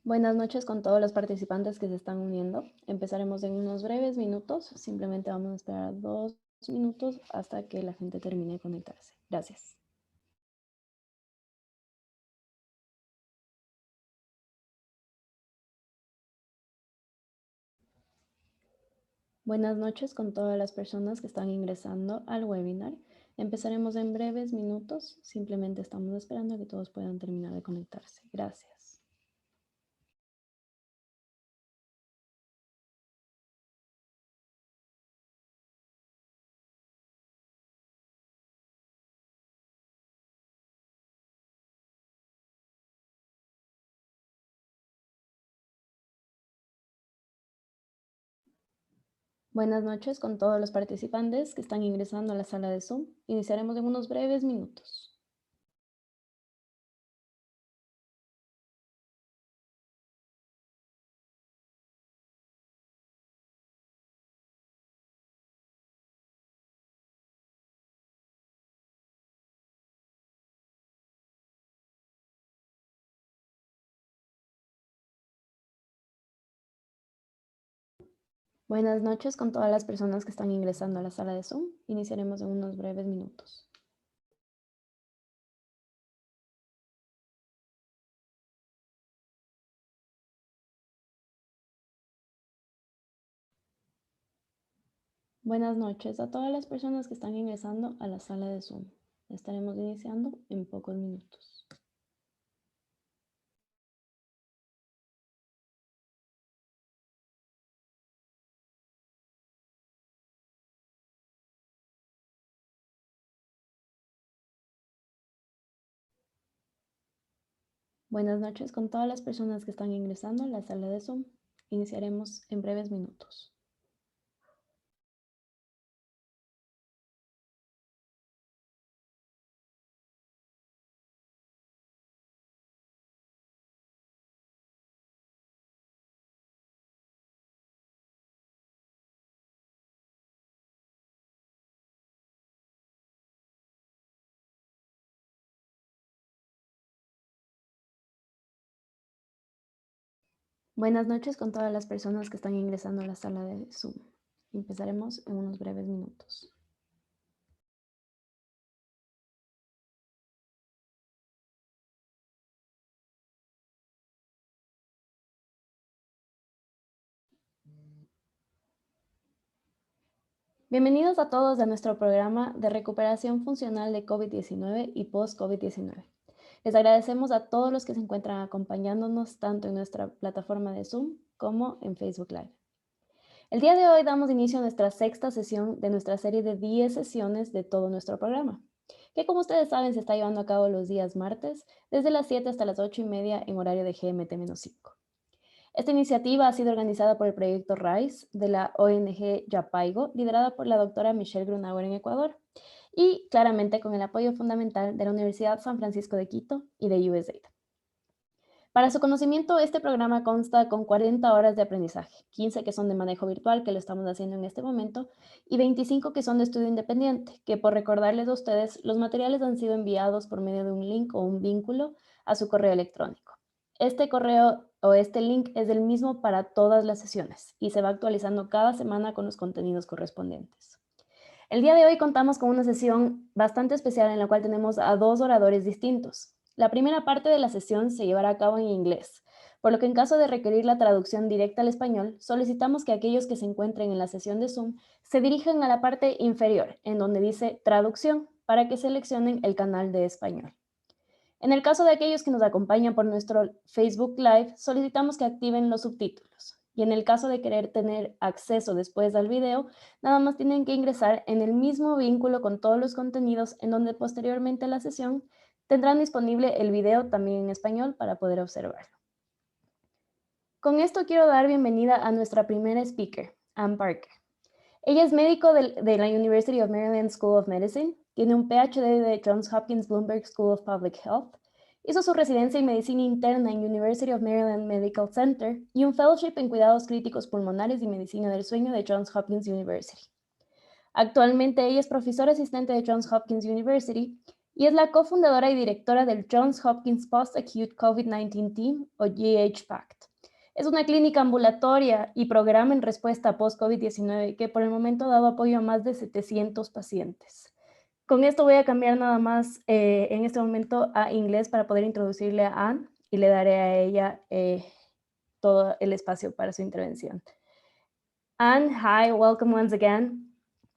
Buenas noches con todos los participantes que se están uniendo. Empezaremos en unos breves minutos. Simplemente vamos a esperar 2 minutos hasta que la gente termine de conectarse. Gracias. Buenas noches con todas las personas que están ingresando al webinar. Empezaremos en breves minutos. Simplemente estamos esperando a que todos puedan terminar de conectarse. Gracias. Buenas noches con todos los participantes que están ingresando a la sala de Zoom. Iniciaremos en unos breves minutos. Buenas noches con todas las personas que están ingresando a la sala de Zoom. Iniciaremos en unos breves minutos. Buenas noches a todas las personas que están ingresando a la sala de Zoom. Estaremos iniciando en pocos minutos. Buenas noches con todas las personas que están ingresando a la sala de Zoom. Iniciaremos en breves minutos. Buenas noches con todas las personas que están ingresando a la sala de Zoom. Empezaremos en unos breves minutos. Bienvenidos a todos a nuestro programa de recuperación funcional de COVID-19 y post-COVID-19. Les agradecemos a todos los que se encuentran acompañándonos tanto en nuestra plataforma de Zoom como en Facebook Live. El día de hoy damos inicio a nuestra sexta sesión de nuestra serie de 10 sesiones de todo nuestro programa, que como ustedes saben se está llevando a cabo los días martes desde las 7 hasta las 8:30 en horario de GMT-5. Esta iniciativa ha sido organizada por el proyecto RISE de la ONG Yapaigo, liderada por la doctora Michelle Grunauer en Ecuador, y claramente con el apoyo fundamental de la Universidad San Francisco de Quito y de USAID. Para su conocimiento, este programa consta con 40 horas de aprendizaje, 15 que son de manejo virtual, que lo estamos haciendo en este momento, y 25 que son de estudio independiente, que por recordarles a ustedes, los materiales han sido enviados por medio de un link o un vínculo a su correo electrónico. Este correo o este link es el mismo para todas las sesiones y se va actualizando cada semana con los contenidos correspondientes. El día de hoy contamos con una sesión bastante especial en la cual tenemos a 2 oradores distintos. La primera parte de la sesión se llevará a cabo en inglés, por lo que en caso de requerir la traducción directa al español, solicitamos que aquellos que se encuentren en la sesión de Zoom se dirijan a la parte inferior, en donde dice traducción, para que seleccionen el canal de español. En el caso de aquellos que nos acompañan por nuestro Facebook Live, solicitamos que activen los subtítulos. Y en el caso de querer tener acceso después al video, nada más tienen que ingresar en el mismo vínculo con todos los contenidos en donde posteriormente a la sesión tendrán disponible el video también en español para poder observarlo. Con esto quiero dar bienvenida a nuestra primera speaker, Ann Parker. Ella es médico de la University of Maryland School of Medicine, tiene un PhD de Johns Hopkins Bloomberg School of Public Health, hizo su residencia en medicina interna en University of Maryland Medical Center y un fellowship en cuidados críticos pulmonares y medicina del sueño de Johns Hopkins University. Actualmente ella es profesora asistente de Johns Hopkins University y es la cofundadora y directora del Johns Hopkins Post-Acute COVID-19 Team, o GHPACT. Es una clínica ambulatoria y programa en respuesta a post-COVID-19 que por el momento ha dado apoyo a más de 700 pacientes. Con esto voy a cambiar nada más en este momento a inglés para poder introducirle a Anne y le daré a ella todo el espacio para su intervención. Anne, hi, welcome once again.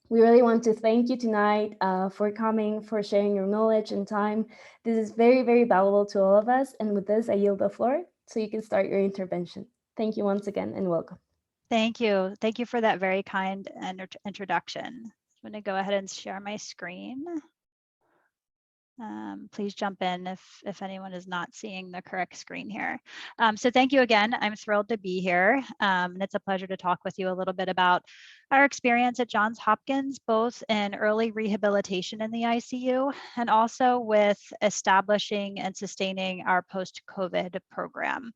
We really want to thank you tonight for coming, for sharing your knowledge and time. This is very, very valuable to all of us. And with this, I yield the floor so you can start your intervention. Thank you once again and welcome. Thank you. Thank you for that very kind introduction. I'm going to go ahead and share my screen. Please jump in if anyone is not seeing the correct screen here. So thank you again. I'm thrilled to be here. And it's a pleasure to talk with you a little bit about our experience at Johns Hopkins, both in early rehabilitation in the ICU and also with establishing and sustaining our post-COVID program.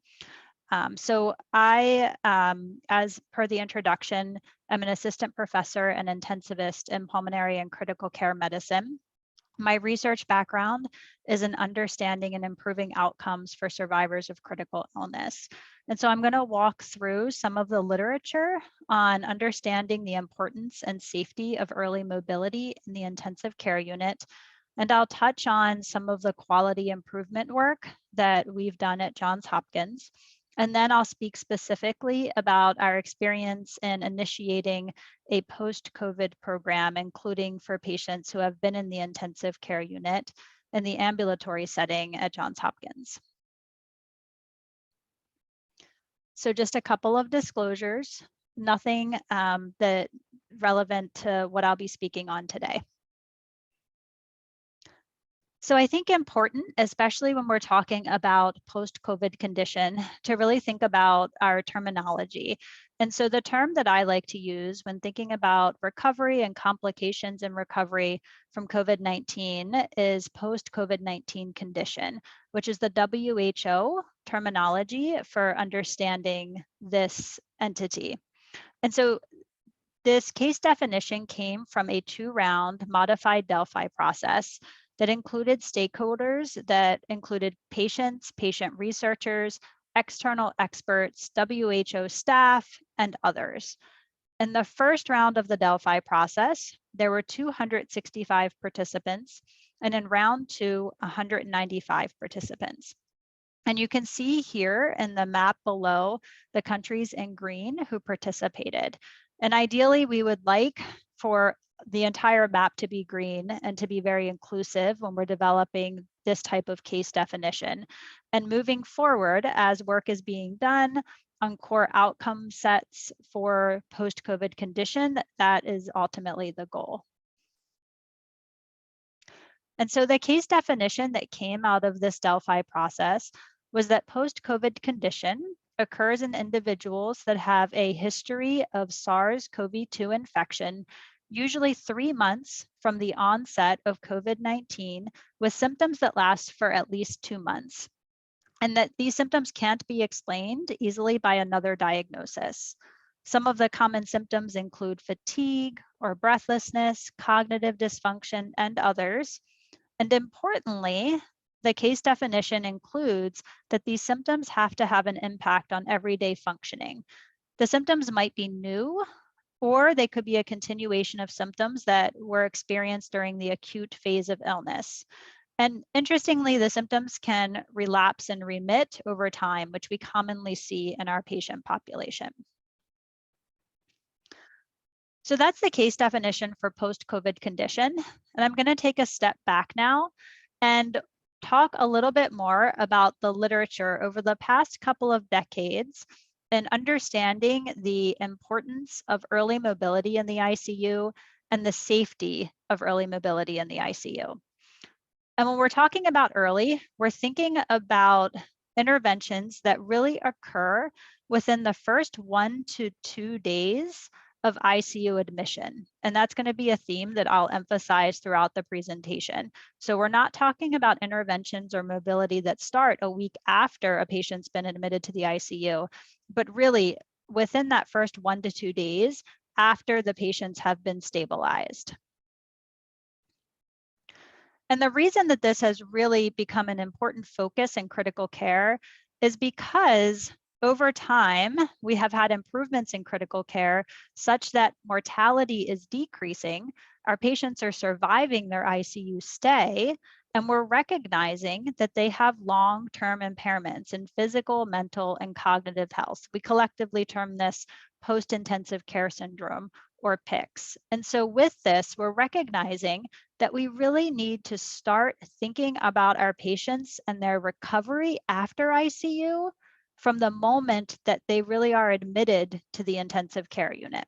So I, as per the introduction, I'm an assistant professor and intensivist in pulmonary and critical care medicine. My research background is in understanding and improving outcomes for survivors of critical illness. And so I'm going to walk through some of the literature on understanding the importance and safety of early mobility in the intensive care unit. And I'll touch on some of the quality improvement work that we've done at Johns Hopkins. And then I'll speak specifically about our experience in initiating a post-COVID program, including for patients who have been in the intensive care unit in the ambulatory setting at Johns Hopkins. So just a couple of disclosures, nothing that relevant to what I'll be speaking on today. So I think important, especially when we're talking about post-COVID condition, to really think about our terminology. And so the term that I like to use when thinking about recovery and complications in recovery from COVID-19 is post-COVID-19 condition, which is the WHO terminology for understanding this entity. And so this case definition came from a 2-round modified Delphi process that included stakeholders that included patients, patient researchers, external experts, WHO staff, and others. In the first round of the Delphi process, there were 265 participants, and in round 2, 195 participants. And you can see here in the map below the countries in green who participated. And ideally, we would like for the entire map to be green and to be very inclusive when we're developing this type of case definition. And moving forward, as work is being done on core outcome sets for post-COVID condition, that is ultimately the goal. And so the case definition that came out of this Delphi process was that post-COVID condition occurs in individuals that have a history of SARS-CoV-2 infection, usually 3 months from the onset of COVID-19, with symptoms that last for at least 2 months, and that these symptoms can't be explained easily by another diagnosis. Some of the common symptoms include fatigue or breathlessness, cognitive dysfunction, and others. And importantly, the case definition includes that these symptoms have to have an impact on everyday functioning. The symptoms might be new, or they could be a continuation of symptoms that were experienced during the acute phase of illness. And interestingly, the symptoms can relapse and remit over time, which we commonly see in our patient population. So that's the case definition for post-COVID condition. And I'm going to take a step back now and talk a little bit more about the literature over the past couple of decades and understanding the importance of early mobility in the ICU and the safety of early mobility in the ICU. And when we're talking about early, we're thinking about interventions that really occur within the first 1 to 2 days of ICU admission. And that's going to be a theme that I'll emphasize throughout the presentation. So we're not talking about interventions or mobility that start a week after a patient's been admitted to the ICU, but really within that first 1 to 2 days after the patients have been stabilized. And the reason that this has really become an important focus in critical care is because over time, we have had improvements in critical care such that mortality is decreasing. Our patients are surviving their ICU stay, and we're recognizing that they have long-term impairments in physical, mental, and cognitive health. We collectively term this post-intensive care syndrome, or PICS. And so with this, we're recognizing that we really need to start thinking about our patients and their recovery after ICU from the moment that they really are admitted to the intensive care unit.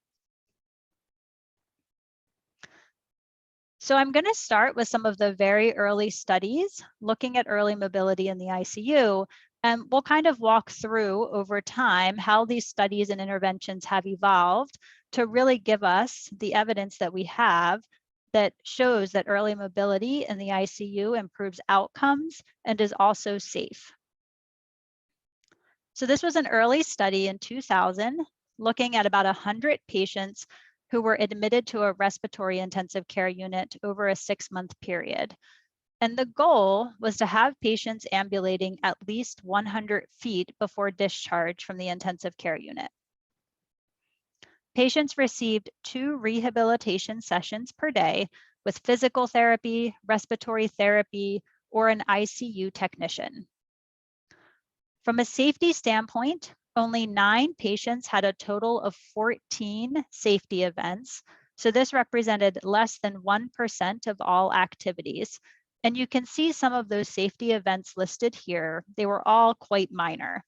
So I'm going to start with some of the very early studies looking at early mobility in the ICU, and we'll kind of walk through over time how these studies and interventions have evolved to really give us the evidence that we have that shows that early mobility in the ICU improves outcomes and is also safe. So this was an early study in 2000 looking at about 100 patients who were admitted to a respiratory intensive care unit over a 6-month period. And the goal was to have patients ambulating at least 100 feet before discharge from the intensive care unit. Patients received 2 rehabilitation sessions per day with physical therapy, respiratory therapy, or an ICU technician. From a safety standpoint, only 9 patients had a total of 14 safety events. So this represented less than 1% of all activities. And you can see some of those safety events listed here. They were all quite minor.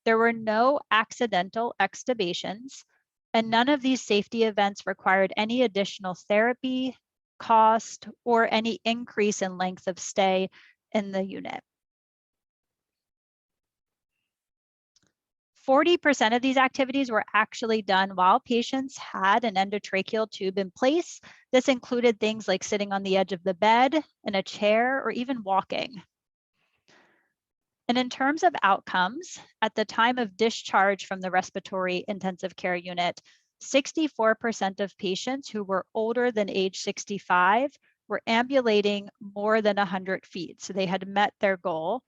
There were no accidental extubations, and none of these safety events required any additional therapy, cost, or any increase in length of stay in the unit. 40% of these activities were actually done while patients had an endotracheal tube in place. This included things like sitting on the edge of the bed, in a chair, or even walking. And in terms of outcomes, at the time of discharge from the respiratory intensive care unit, 64% of patients who were older than age 65 were ambulating more than 100 feet. So they had met their goal.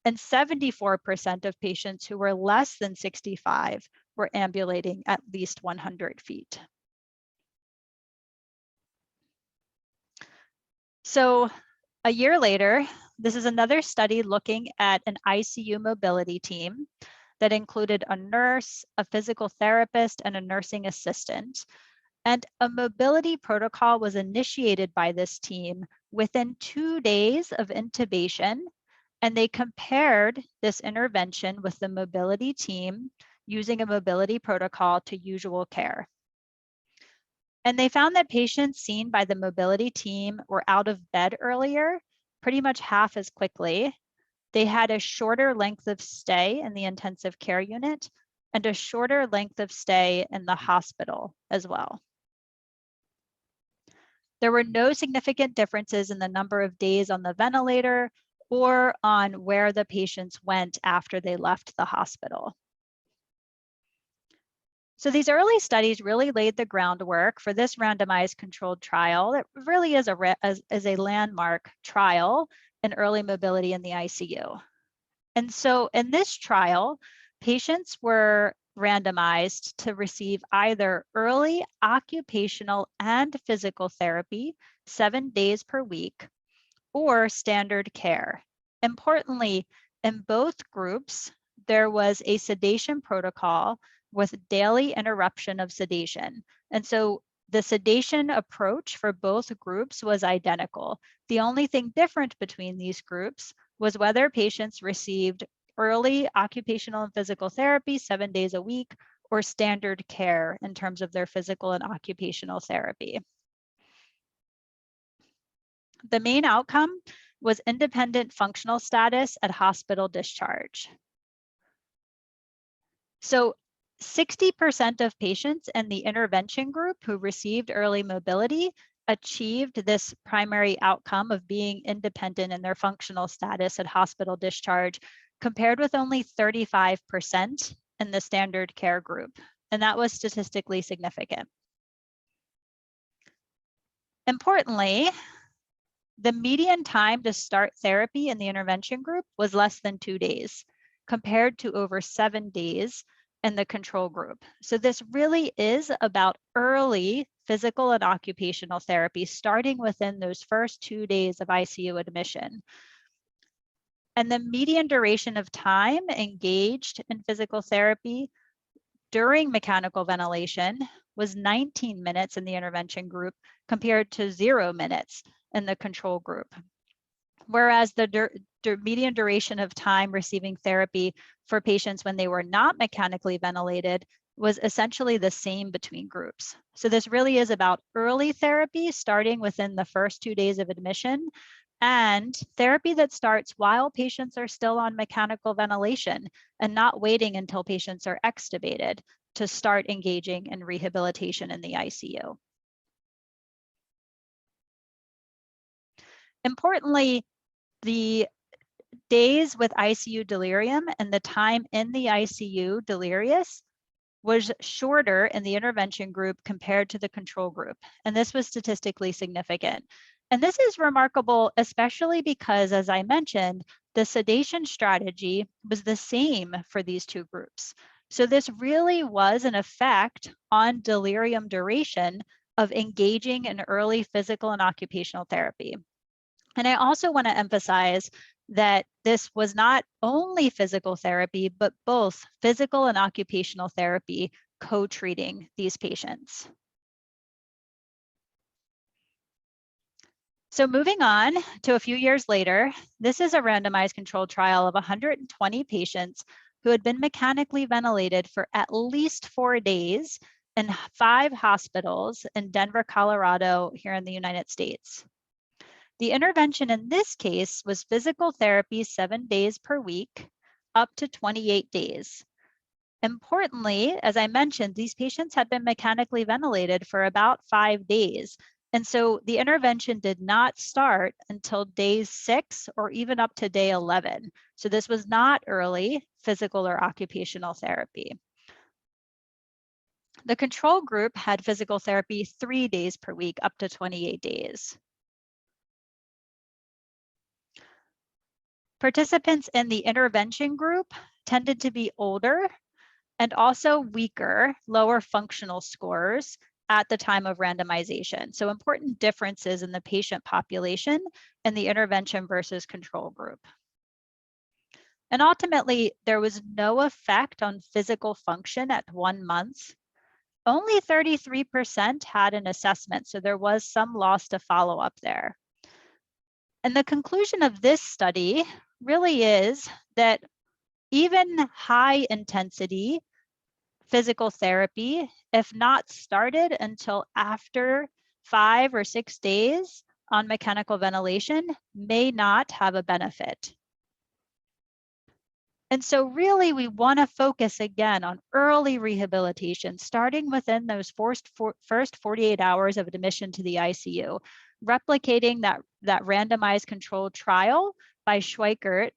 And 74% of patients who were less than 65 were ambulating at least 100 feet. So a year later, this is another study looking at an ICU mobility team that included a nurse, a physical therapist, and a nursing assistant. And a mobility protocol was initiated by this team within 2 days of intubation. And they compared this intervention with the mobility team using a mobility protocol to usual care. And they found that patients seen by the mobility team were out of bed earlier, pretty much half as quickly. They had a shorter length of stay in the intensive care unit and a shorter length of stay in the hospital as well. There were no significant differences in the number of days on the ventilator or on where the patients went after they left the hospital. So these early studies really laid the groundwork for this randomized controlled trial that really is a landmark trial in early mobility in the ICU. And so in this trial, patients were randomized to receive either early occupational and physical therapy 7 days per week, or standard care. Importantly, in both groups, there was a sedation protocol with daily interruption of sedation. And so the sedation approach for both groups was identical. The only thing different between these groups was whether patients received early occupational and physical therapy 7 days a week or standard care in terms of their physical and occupational therapy. The main outcome was independent functional status at hospital discharge. So 60% of patients in the intervention group who received early mobility achieved this primary outcome of being independent in their functional status at hospital discharge, compared with only 35% in the standard care group. And that was statistically significant. Importantly, the median time to start therapy in the intervention group was less than 2 days, compared to over 7 days in the control group. So this really is about early physical and occupational therapy, starting within those first 2 days of ICU admission. And the median duration of time engaged in physical therapy during mechanical ventilation was 19 minutes in the intervention group compared to 0 minutes in the control group. Whereas the median duration of time receiving therapy for patients when they were not mechanically ventilated was essentially the same between groups. So this really is about early therapy starting within the first 2 days of admission, and therapy that starts while patients are still on mechanical ventilation and not waiting until patients are extubated to start engaging in rehabilitation in the ICU. Importantly, the days with ICU delirium and the time in the ICU delirious was shorter in the intervention group compared to the control group. And this was statistically significant. And this is remarkable, especially because, as I mentioned, the sedation strategy was the same for these two groups. So this really was an effect on delirium duration of engaging in early physical and occupational therapy. And I also want to emphasize that this was not only physical therapy, but both physical and occupational therapy co-treating these patients. So moving on to a few years later, this is a randomized controlled trial of 120 patients who had been mechanically ventilated for at least 4 days in 5 hospitals in Denver, Colorado, here in the United States. The intervention in this case was physical therapy 7 days per week, up to 28 days. Importantly, as I mentioned, these patients had been mechanically ventilated for about 5 days. And so the intervention did not start until day 6 or even up to day 11. So this was not early physical or occupational therapy. The control group had physical therapy 3 days per week, up to 28 days. Participants in the intervention group tended to be older and also weaker, lower functional scores at the time of randomization. So important differences in the patient population in the intervention versus control group. And ultimately, there was no effect on physical function at 1 month. Only 33% had an assessment, so there was some loss to follow-up there. And the conclusion of this study really is that even high intensity physical therapy, if not started until after 5 or 6 days on mechanical ventilation, may not have a benefit. And so really we want to focus again on early rehabilitation, starting within those first 48 hours of admission to the ICU, replicating that randomized controlled trial by Schweikert,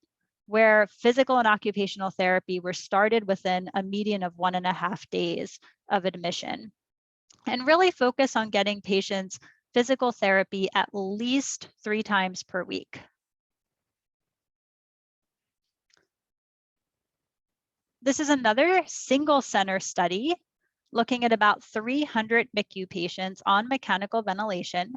where physical and occupational therapy were started within a median of 1.5 days of admission. And really focus on getting patients physical therapy at least 3 times per week. This is another single center study looking at about 300 MICU patients on mechanical ventilation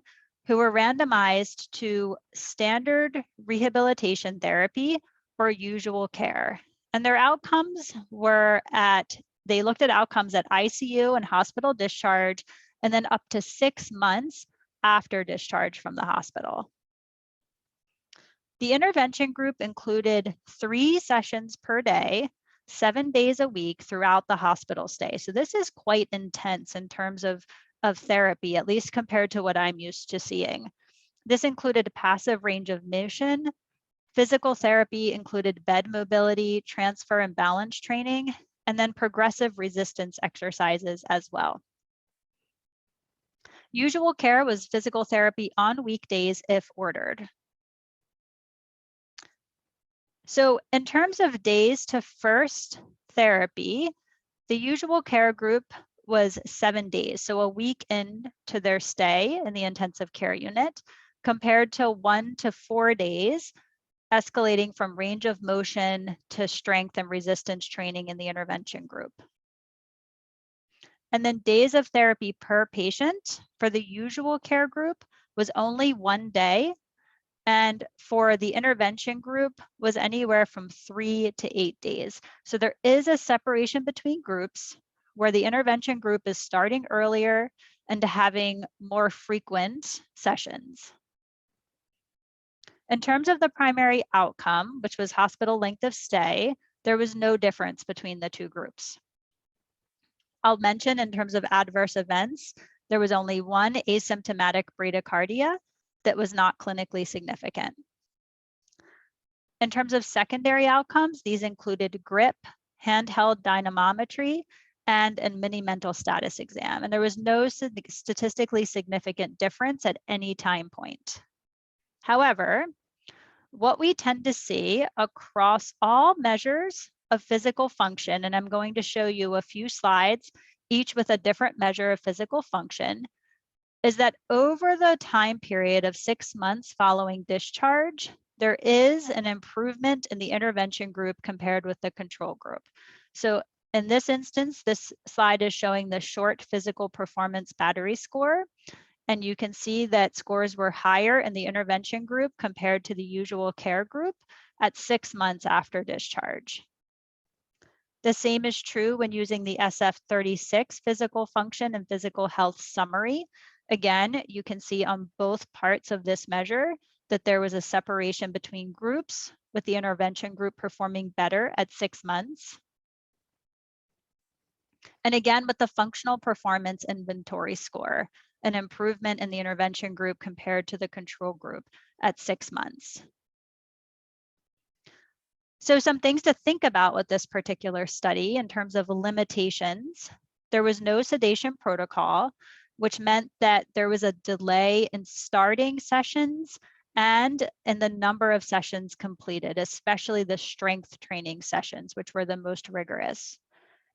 who were randomized to standard rehabilitation therapy or usual care. And their outcomes were they looked at outcomes at ICU and hospital discharge, and then up to 6 months after discharge from the hospital. The intervention group included 3 sessions per day, 7 days a week throughout the hospital stay. So this is quite intense in terms of therapy, at least compared to what I'm used to seeing. This included passive range of motion. Physical therapy included bed mobility, transfer and balance training, and then progressive resistance exercises as well. Usual care was physical therapy on weekdays if ordered. So in terms of days to first therapy, the usual care group was 7 days, so a week into their stay in the intensive care unit. compared to 1 to 4 days, escalating from range of motion to strength and resistance training in the intervention group. And then days of therapy per patient for the usual care group was only 1 day, and for the intervention group was anywhere from 3 to 8 days. So there is a separation between groups where the intervention group is starting earlier and having more frequent sessions. In terms of the primary outcome, which was hospital length of stay, there was no difference between the two groups. I'll mention in terms of adverse events, there was only one asymptomatic bradycardia that was not clinically significant. In terms of secondary outcomes, these included grip, handheld dynamometry, and a mini mental status exam. And there was no statistically significant difference at any time point. However, what we tend to see across all measures of physical function, and I'm going to show you a few slides, each with a different measure of physical function, is that over the time period of 6 months following discharge, there is an improvement in the intervention group compared with the control group. So in this instance, this slide is showing the short physical performance battery score. And you can see that scores were higher in the intervention group compared to the usual care group at 6 months after discharge. The same is true when using the SF-36 physical function and physical health summary. Again, you can see on both parts of this measure that there was a separation between groups, with the intervention group performing better at 6 months. And again, with the functional performance inventory score, an improvement in the intervention group compared to the control group at 6 months. So some things to think about with this particular study in terms of limitations. There was no sedation protocol, which meant that there was a delay in starting sessions and in the number of sessions completed, especially the strength training sessions, which were the most rigorous.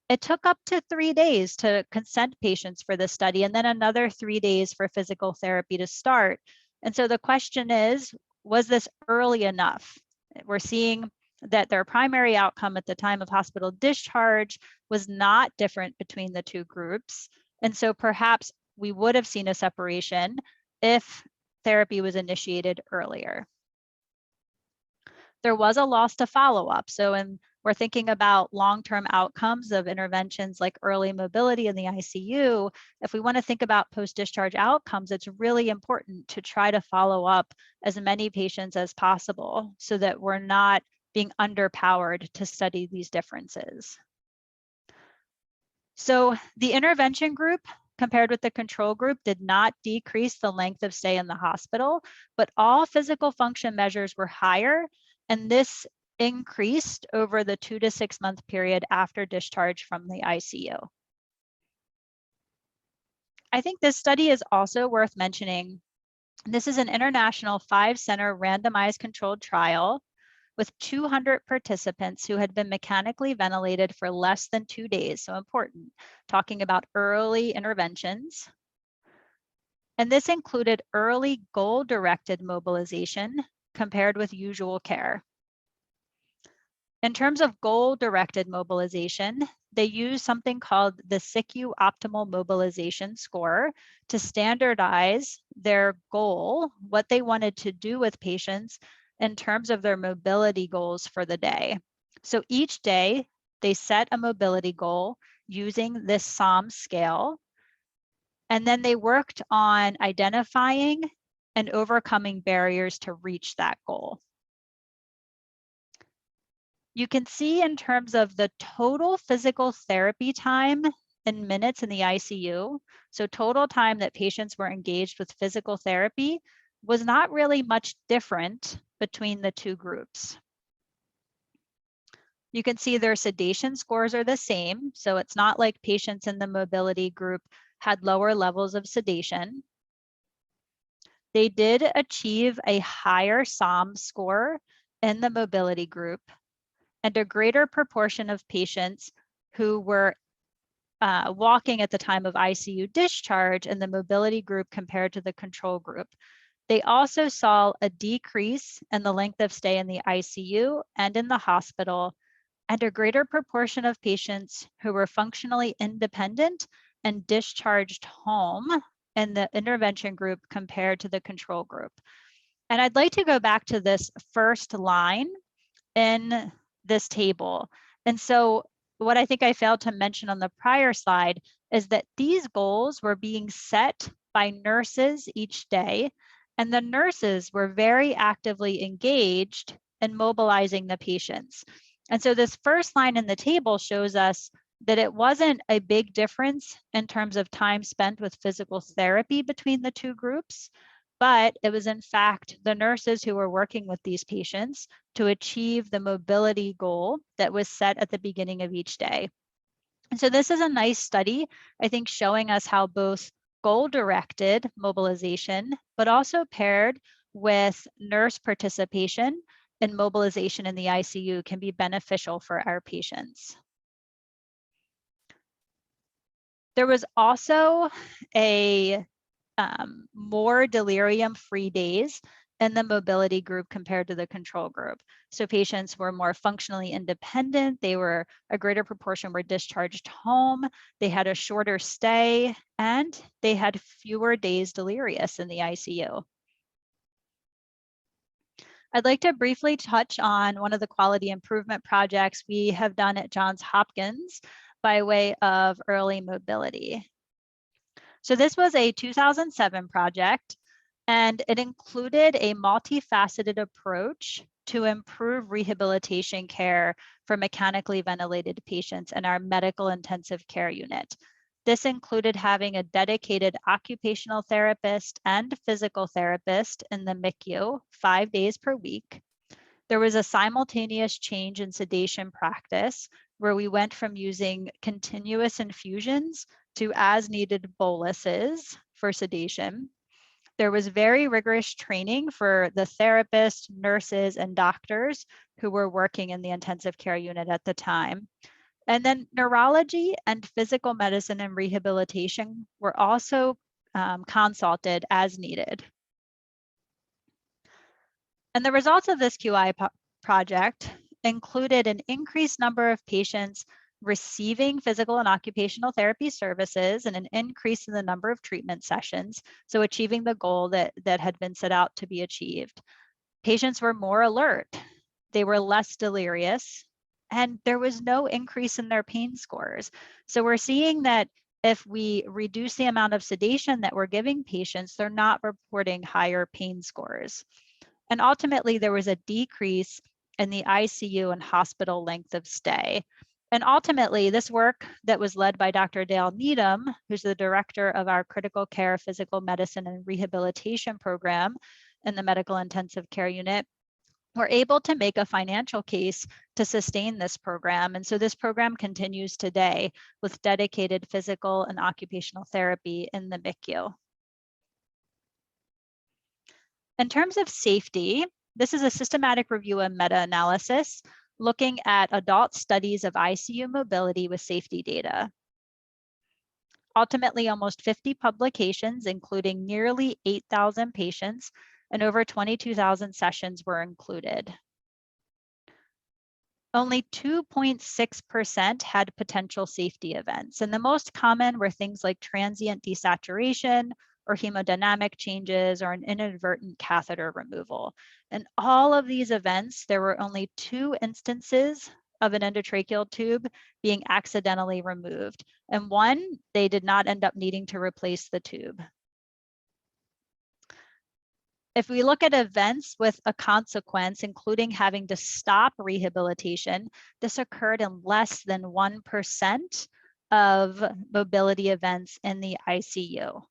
It took up to 3 days to consent patients for the study, and then another 3 days for physical therapy to start. And so the question is, was this early enough? We're seeing that their primary outcome at the time of hospital discharge was not different between the two groups. And so perhaps we would have seen a separation if therapy was initiated earlier. There was a loss to follow-up. So we're thinking about long-term outcomes of interventions like early mobility in the ICU. If we want to think about post-discharge outcomes, it's really important to try to follow up as many patients as possible so that we're not being underpowered to study these differences. So the intervention group compared with the control group did not decrease the length of stay in the hospital, but all physical function measures were higher, and this increased over the 2 to 6 month period after discharge from the ICU. I think this study is also worth mentioning. This is an international 5-center randomized controlled trial with 200 participants who had been mechanically ventilated for less than 2 days. So important, talking about early interventions. And this included early goal-directed mobilization compared with usual care. In terms of goal-directed mobilization, they use something called the SICU Optimal Mobilization Score to standardize their goal, what they wanted to do with patients in terms of their mobility goals for the day. So each day they set a mobility goal using this SOM scale, and then they worked on identifying and overcoming barriers to reach that goal. You can see in terms of the total physical therapy time in minutes in the ICU, so total time that patients were engaged with physical therapy was not really much different between the two groups. You can see their sedation scores are the same, so it's not like patients in the mobility group had lower levels of sedation. They did achieve a higher SOM score in the mobility group, and a greater proportion of patients who were walking at the time of ICU discharge in the mobility group compared to the control group. They also saw a decrease in the length of stay in the ICU and in the hospital, and a greater proportion of patients who were functionally independent and discharged home in the intervention group compared to the control group. And I'd like to go back to this first line in this table. And so what I think I failed to mention on the prior slide is that these goals were being set by nurses each day, and the nurses were very actively engaged in mobilizing the patients. And so this first line in the table shows us that it wasn't a big difference in terms of time spent with physical therapy between the two groups, but it was in fact the nurses who were working with these patients to achieve the mobility goal that was set at the beginning of each day. And so this is a nice study, I think, showing us how both goal-directed mobilization, but also paired with nurse participation and mobilization in the ICU can be beneficial for our patients. There was also a more delirium-free days in the mobility group compared to the control group. So patients were more functionally independent. A greater proportion were discharged home. They had a shorter stay, and they had fewer days delirious in the ICU. I'd like to briefly touch on one of the quality improvement projects we have done at Johns Hopkins by way of early mobility. So this was a 2007 project, and it included a multifaceted approach to improve rehabilitation care for mechanically ventilated patients in our medical intensive care unit. This included having a dedicated occupational therapist and physical therapist in the MICU 5 days per week. There was a simultaneous change in sedation practice where we went from using continuous infusions to as needed boluses for sedation. There was very rigorous training for the therapists, nurses, and doctors who were working in the intensive care unit at the time. And then neurology and physical medicine and rehabilitation were also consulted as needed. And the results of this QI project included an increased number of patients receiving physical and occupational therapy services and an increase in the number of treatment sessions, so achieving the goal that had been set out to be achieved. Patients were more alert, they were less delirious, and there was no increase in their pain scores. So we're seeing that if we reduce the amount of sedation that we're giving patients, they're not reporting higher pain scores. And ultimately, there was a decrease in the ICU and hospital length of stay. And ultimately, this work that was led by Dr. Dale Needham, who's the director of our critical care, physical medicine, and rehabilitation program in the medical intensive care unit, were able to make a financial case to sustain this program. And so this program continues today with dedicated physical and occupational therapy in the MICU. In terms of safety, this is a systematic review and meta-analysis looking at adult studies of ICU mobility with safety data. Ultimately, almost 50 publications, including nearly 8,000 patients and over 22,000 sessions were included. Only 2.6% had potential safety events, and the most common were things like transient desaturation or hemodynamic changes or an inadvertent catheter removal. And all of these events, there were only 2 instances of an endotracheal tube being accidentally removed. And one, they did not end up needing to replace the tube. If we look at events with a consequence, including having to stop rehabilitation, this occurred in less than 1% of mobility events in the ICU.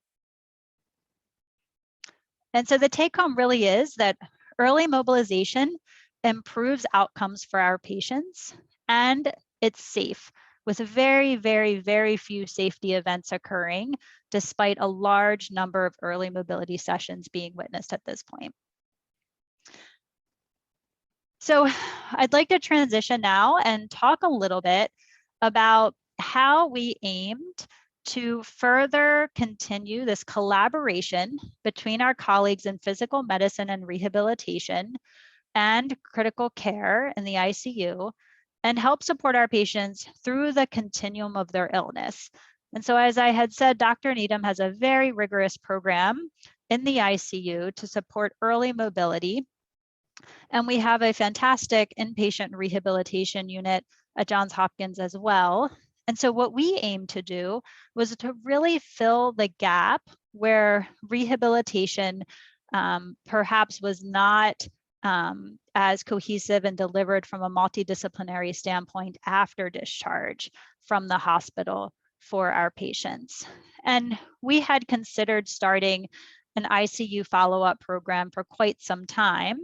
And so the take home really is that early mobilization improves outcomes for our patients, and it's safe with very, very, very few safety events occurring, despite a large number of early mobility sessions being witnessed at this point. So I'd like to transition now and talk a little bit about how we aimed to further continue this collaboration between our colleagues in physical medicine and rehabilitation and critical care in the ICU, and help support our patients through the continuum of their illness. And so, as I had said, Dr. Needham has a very rigorous program in the ICU to support early mobility. And we have a fantastic inpatient rehabilitation unit at Johns Hopkins as well. And so what we aimed to do was to really fill the gap where rehabilitation perhaps was not as cohesive and delivered from a multidisciplinary standpoint after discharge from the hospital for our patients. And we had considered starting an ICU follow-up program for quite some time,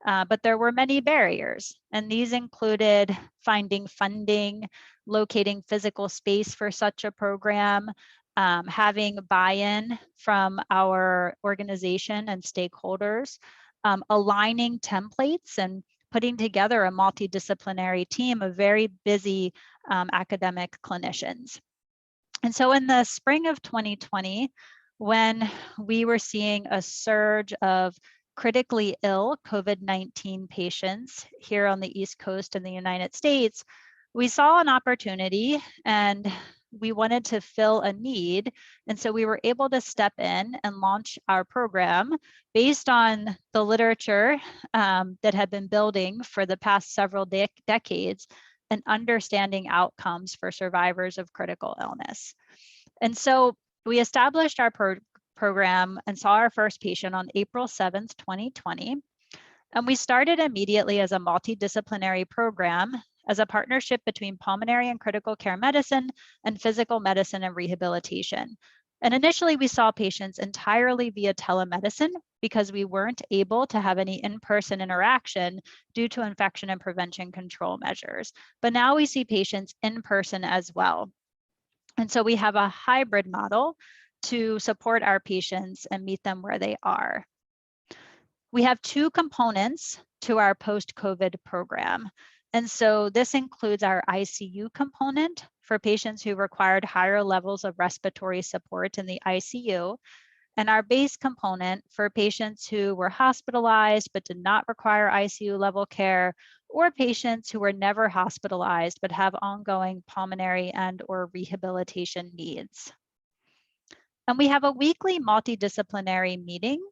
but there were many barriers, and these included finding funding, locating physical space for such a program, having buy-in from our organization and stakeholders, aligning templates and putting together a multidisciplinary team of very busy academic clinicians. And so in the spring of 2020, when we were seeing a surge of critically ill COVID-19 patients here on the East Coast in the United States, we saw an opportunity and we wanted to fill a need. And so we were able to step in and launch our program based on the literature that had been building for the past several decades and understanding outcomes for survivors of critical illness. And so we established our program and saw our first patient on April 7th, 2020. And we started immediately as a multidisciplinary program as a partnership between pulmonary and critical care medicine and physical medicine and rehabilitation. And initially we saw patients entirely via telemedicine because we weren't able to have any in-person interaction due to infection and prevention control measures. But now we see patients in person as well. And so we have a hybrid model to support our patients and meet them where they are. We have two components to our post-COVID program. And so this includes our ICU component for patients who required higher levels of respiratory support in the ICU, and our base component for patients who were hospitalized but did not require ICU level care, or patients who were never hospitalized but have ongoing pulmonary and or rehabilitation needs. And we have a weekly multidisciplinary meeting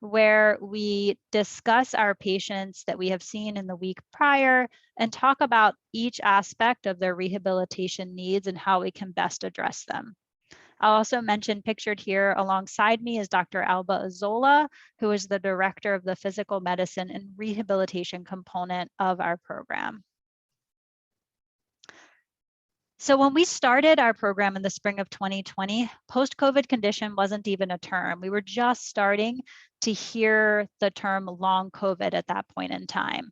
where we discuss our patients that we have seen in the week prior and talk about each aspect of their rehabilitation needs and how we can best address them. I'll also mention, pictured here alongside me is Dr. Alba Azola, who is the director of the physical medicine and rehabilitation component of our program. So when we started our program in the spring of 2020, post-COVID condition wasn't even a term. We were just starting to hear the term long COVID at that point in time.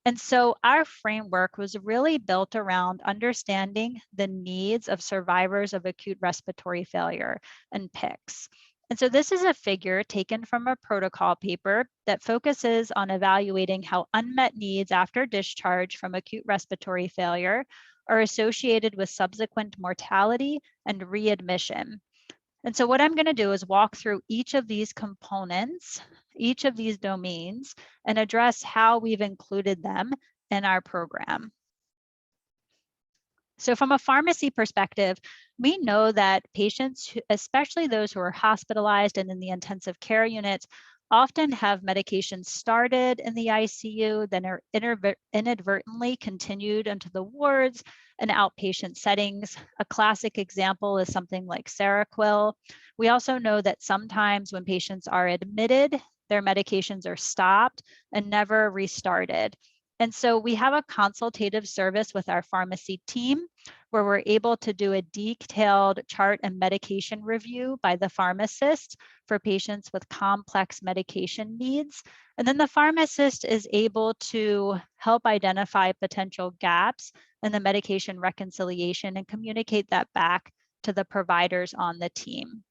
And so our framework was really built around understanding the needs of survivors of acute respiratory failure and PICS. And so this is a figure taken from a protocol paper that focuses on evaluating how unmet needs after discharge from acute respiratory failure are associated with subsequent mortality and readmission. And so what I'm going to do is walk through each of these components, each of these domains, and address how we've included them in our program. So from a pharmacy perspective, we know that patients, especially those who are hospitalized and in the intensive care units, often have medications started in the ICU, then are inadvertently continued into the wards and outpatient settings. A classic example is something like Seroquel. We also know that sometimes when patients are admitted, their medications are stopped and never restarted. And so we have a consultative service with our pharmacy team where we're able to do a detailed chart and medication review by the pharmacist for patients with complex medication needs. And then the pharmacist is able to help identify potential gaps in the medication reconciliation and communicate that back to the providers on the team.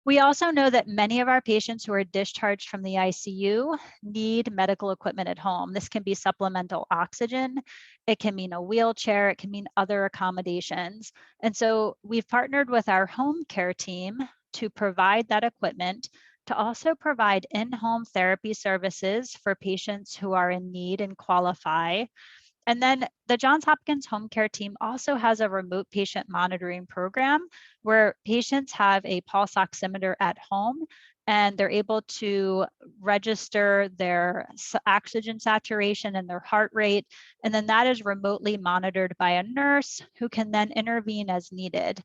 We also know that many of our patients who are discharged from the ICU need medical equipment at home. This can be supplemental oxygen, it can mean a wheelchair, it can mean other accommodations. And so we've partnered with our home care team to provide that equipment, to also provide in-home therapy services for patients who are in need and qualify. And then the Johns Hopkins Home Care team also has a remote patient monitoring program where patients have a pulse oximeter at home and they're able to register their oxygen saturation and their heart rate. And then that is remotely monitored by a nurse who can then intervene as needed.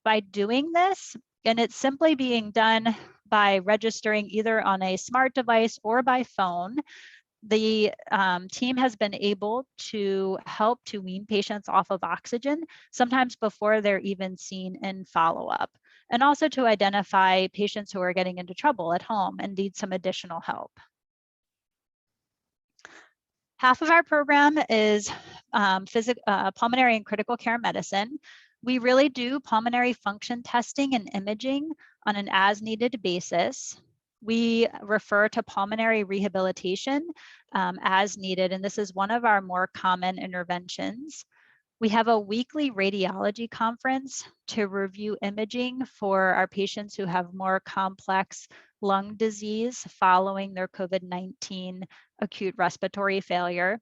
By doing this, and it's simply being done by registering either on a smart device or by phone, the team has been able to help to wean patients off of oxygen, sometimes before they're even seen in follow-up, and also to identify patients who are getting into trouble at home and need some additional help. Half of our program is pulmonary and critical care medicine. We really do pulmonary function testing and imaging on an as-needed basis. We refer to pulmonary rehabilitation as needed, and this is one of our more common interventions. We have a weekly radiology conference to review imaging for our patients who have more complex lung disease following their COVID-19 acute respiratory failure.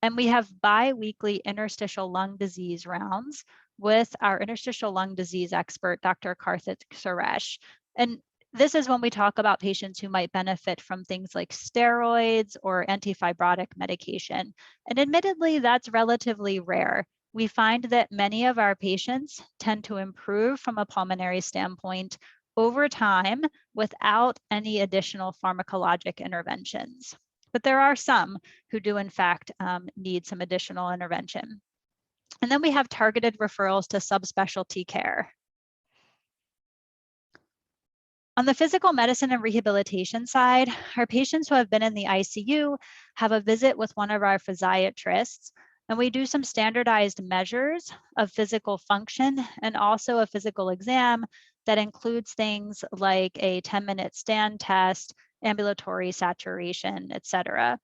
And we have bi-weekly interstitial lung disease rounds with our interstitial lung disease expert, Dr. Karthik Suresh. And this is when we talk about patients who might benefit from things like steroids or antifibrotic medication. And admittedly, that's relatively rare. We find that many of our patients tend to improve from a pulmonary standpoint over time without any additional pharmacologic interventions. But there are some who do in fact need some additional intervention. And then we have targeted referrals to subspecialty care. On the physical medicine and rehabilitation side, our patients who have been in the ICU have a visit with one of our physiatrists, and we do some standardized measures of physical function and also a physical exam that includes things like a 10-minute stand test, ambulatory saturation, etc.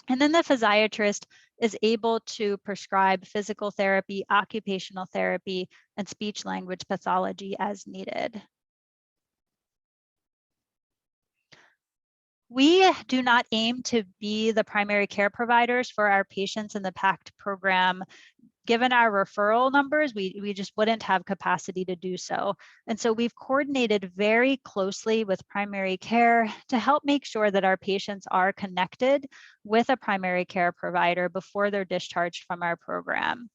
And then the physiatrist is able to prescribe physical therapy, occupational therapy, and speech language pathology as needed. We do not aim to be the primary care providers for our patients in the PACT program. Given our referral numbers, we just wouldn't have capacity to do so. And so we've coordinated very closely with primary care to help make sure that our patients are connected with a primary care provider before they're discharged from our program.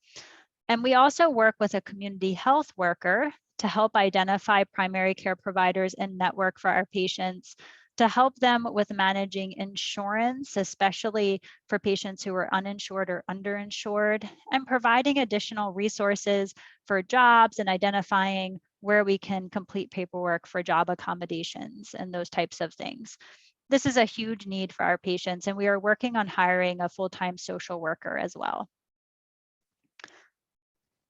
And we also work with a community health worker to help identify primary care providers and network for our patients, to help them with managing insurance, especially for patients who are uninsured or underinsured, and providing additional resources for jobs and identifying where we can complete paperwork for job accommodations and those types of things. This is a huge need for our patients, and we are working on hiring a full-time social worker as well.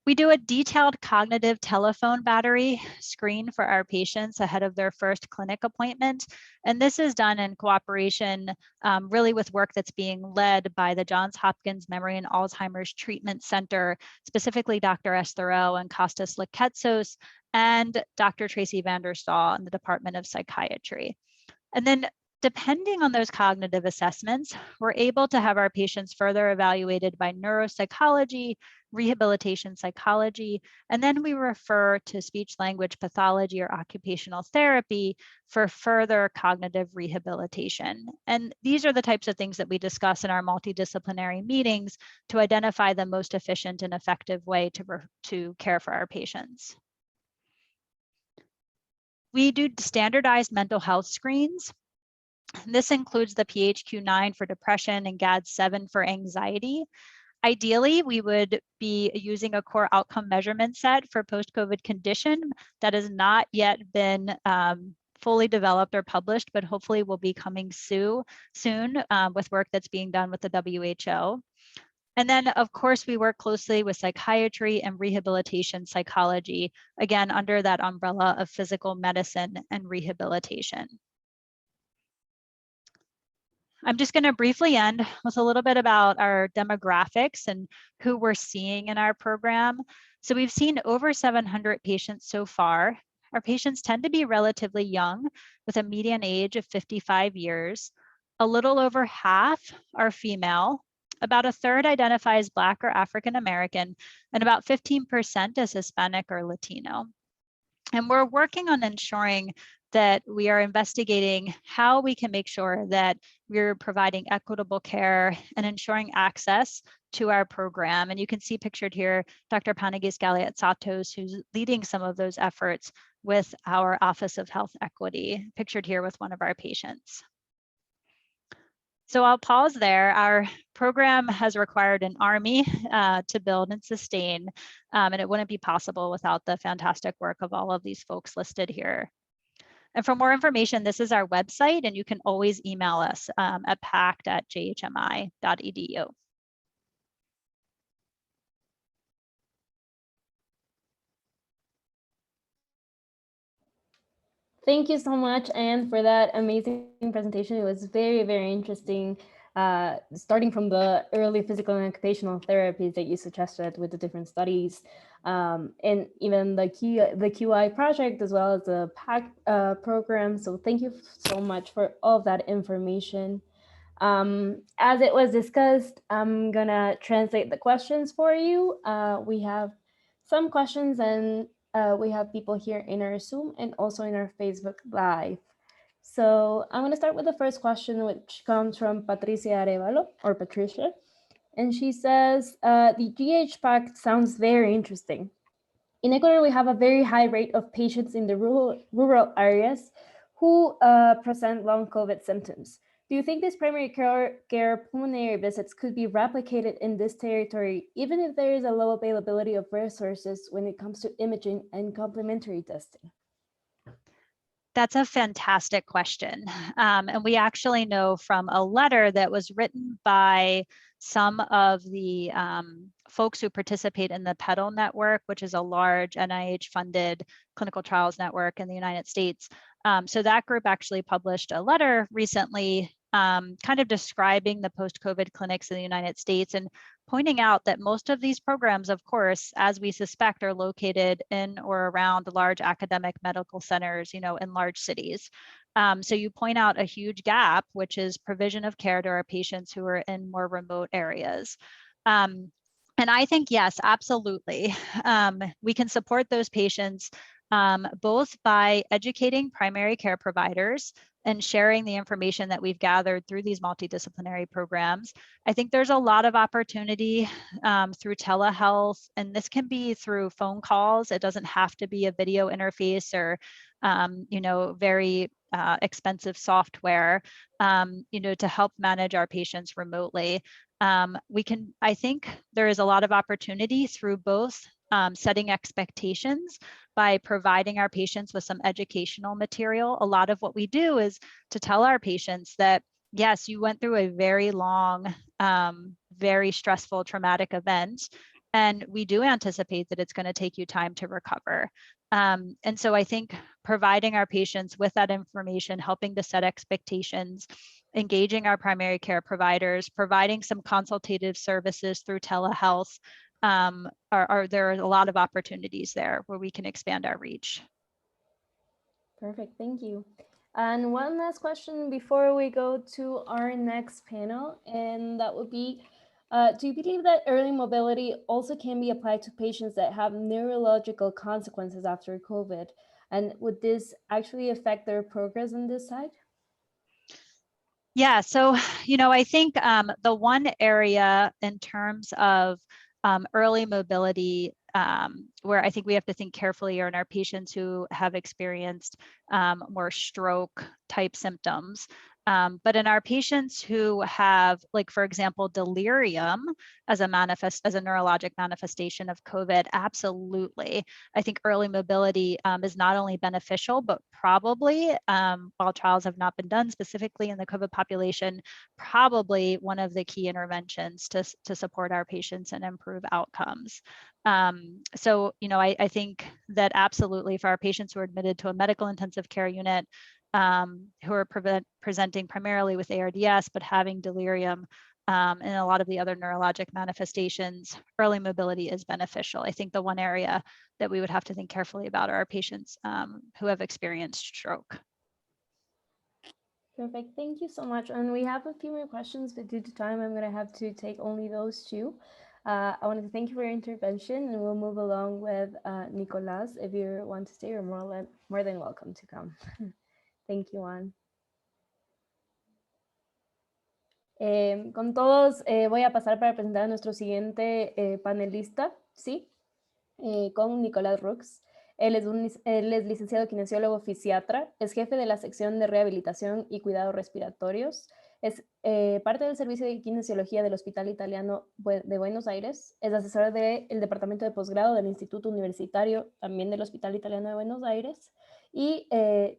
We do a detailed cognitive telephone battery screen for our patients ahead of their first clinic appointment. And this is done in cooperation really with work that's being led by the Johns Hopkins Memory and Alzheimer's Treatment Center, specifically Dr. Esther and Kostas Liketsos, and Dr. Tracy Vanderstaal in the Department of Psychiatry. And then depending on those cognitive assessments, we're able to have our patients further evaluated by neuropsychology, rehabilitation psychology, and then we refer to speech language pathology or occupational therapy for further cognitive rehabilitation. And these are the types of things that we discuss in our multidisciplinary meetings to identify the most efficient and effective way to care for our patients. We do standardized mental health screens. This includes the PHQ-9 for depression and GAD-7 for anxiety. Ideally, we would be using a core outcome measurement set for post-COVID condition that has not yet been fully developed or published, but hopefully will be coming soon with work that's being done with the WHO. And then, of course, we work closely with psychiatry and rehabilitation psychology, again, under that umbrella of physical medicine and rehabilitation. I'm just going to briefly end with a little bit about our demographics and who we're seeing in our program. So we've seen over 700 patients so far. Our patients tend to be relatively young with a median age of 55 years. A little over half are female. About a third identify as Black or African American, and about 15% as Hispanic or Latino. And we're working on ensuring that we are investigating how we can make sure that we're providing equitable care and ensuring access to our program. And you can see pictured here, Dr. Panagis Galiatsattos, who's leading some of those efforts with our Office of Health Equity, pictured here with one of our patients. So I'll pause there. Our program has required an army to build and sustain, and it wouldn't be possible without the fantastic work of all of these folks listed here. And for more information, this is our website, and you can always email us at pact@jhmi.edu. Thank you so much, Anne, for that amazing presentation. It was very, very interesting, starting from the early physical and occupational therapies that you suggested with the different studies, and even the QI project, as well as the PACT program. So thank you so much for all of that information. As it was discussed, I'm gonna translate the questions for you. We have some questions, and we have people here in our Zoom and also in our Facebook Live. So I'm gonna start with the first question, which comes from Patricia Arevalo, or Patricia. And she says, the GH Pact sounds very interesting. In Ecuador, we have a very high rate of patients in the rural areas who present long COVID symptoms. Do you think these primary care pulmonary visits could be replicated in this territory, even if there is a low availability of resources when it comes to imaging and complementary testing? That's a fantastic question. And we actually know from a letter that was written by some of the folks who participate in the PEDAL network, which is a large NIH-funded clinical trials network in the United States. So that group actually published a letter recently kind of describing the post-COVID clinics in the United States and pointing out that most of these programs, of course, as we suspect, are located in or around large academic medical centers, you know, in large cities. So you point out a huge gap, which is provision of care to our patients who are in more remote areas. And I think, yes, absolutely. We can support those patients both by educating primary care providers and sharing the information that we've gathered through these multidisciplinary programs. I think there's a lot of opportunity through telehealth, and this can be through phone calls. It doesn't have to be a video interface or you know, very expensive software, you know, to help manage our patients remotely. I think there is a lot of opportunity through both setting expectations by providing our patients with some educational material. A lot of what we do is to tell our patients that, yes, you went through a very long, very stressful, traumatic event, and we do anticipate that it's going to take you time to recover. And so I think providing our patients with that information, helping to set expectations, engaging our primary care providers, providing some consultative services through telehealth, there are a lot of opportunities there where we can expand our reach. Perfect, thank you. And one last question before we go to our next panel, and that would be, do you believe that early mobility also can be applied to patients that have neurological consequences after COVID? And would this actually affect their progress on this side? Yeah, so, you know, I think the one area in terms of early mobility where I think we have to think carefully are in our patients who have experienced more stroke type symptoms. But in our patients who have, like, for example, delirium as a neurologic manifestation of COVID, absolutely. I think early mobility is not only beneficial, but probably, while trials have not been done specifically in the COVID population, probably one of the key interventions to support our patients and improve outcomes. So, you know, I think that absolutely for our patients who are admitted to a medical intensive care unit, who are presenting primarily with ARDS, but having delirium and a lot of the other neurologic manifestations, early mobility is beneficial. I think the one area that we would have to think carefully about are our patients who have experienced stroke. Perfect, thank you so much. And we have a few more questions, but due to time, I'm gonna have to take only those two. I wanted to thank you for your intervention, and we'll move along with Nicolás. If you want to stay, you're more than welcome to come. Thank you, Juan. Con todos, voy a pasar para presentar a nuestro siguiente panelista, ¿sí? Con Nicolás Rux. Él es licenciado kinesiólogo fisiatra, es jefe de la sección de rehabilitación y cuidados respiratorios, es parte del servicio de kinesiología del Hospital Italiano de Buenos Aires, es asesor del departamento de posgrado del Instituto Universitario, también del Hospital Italiano de Buenos Aires, y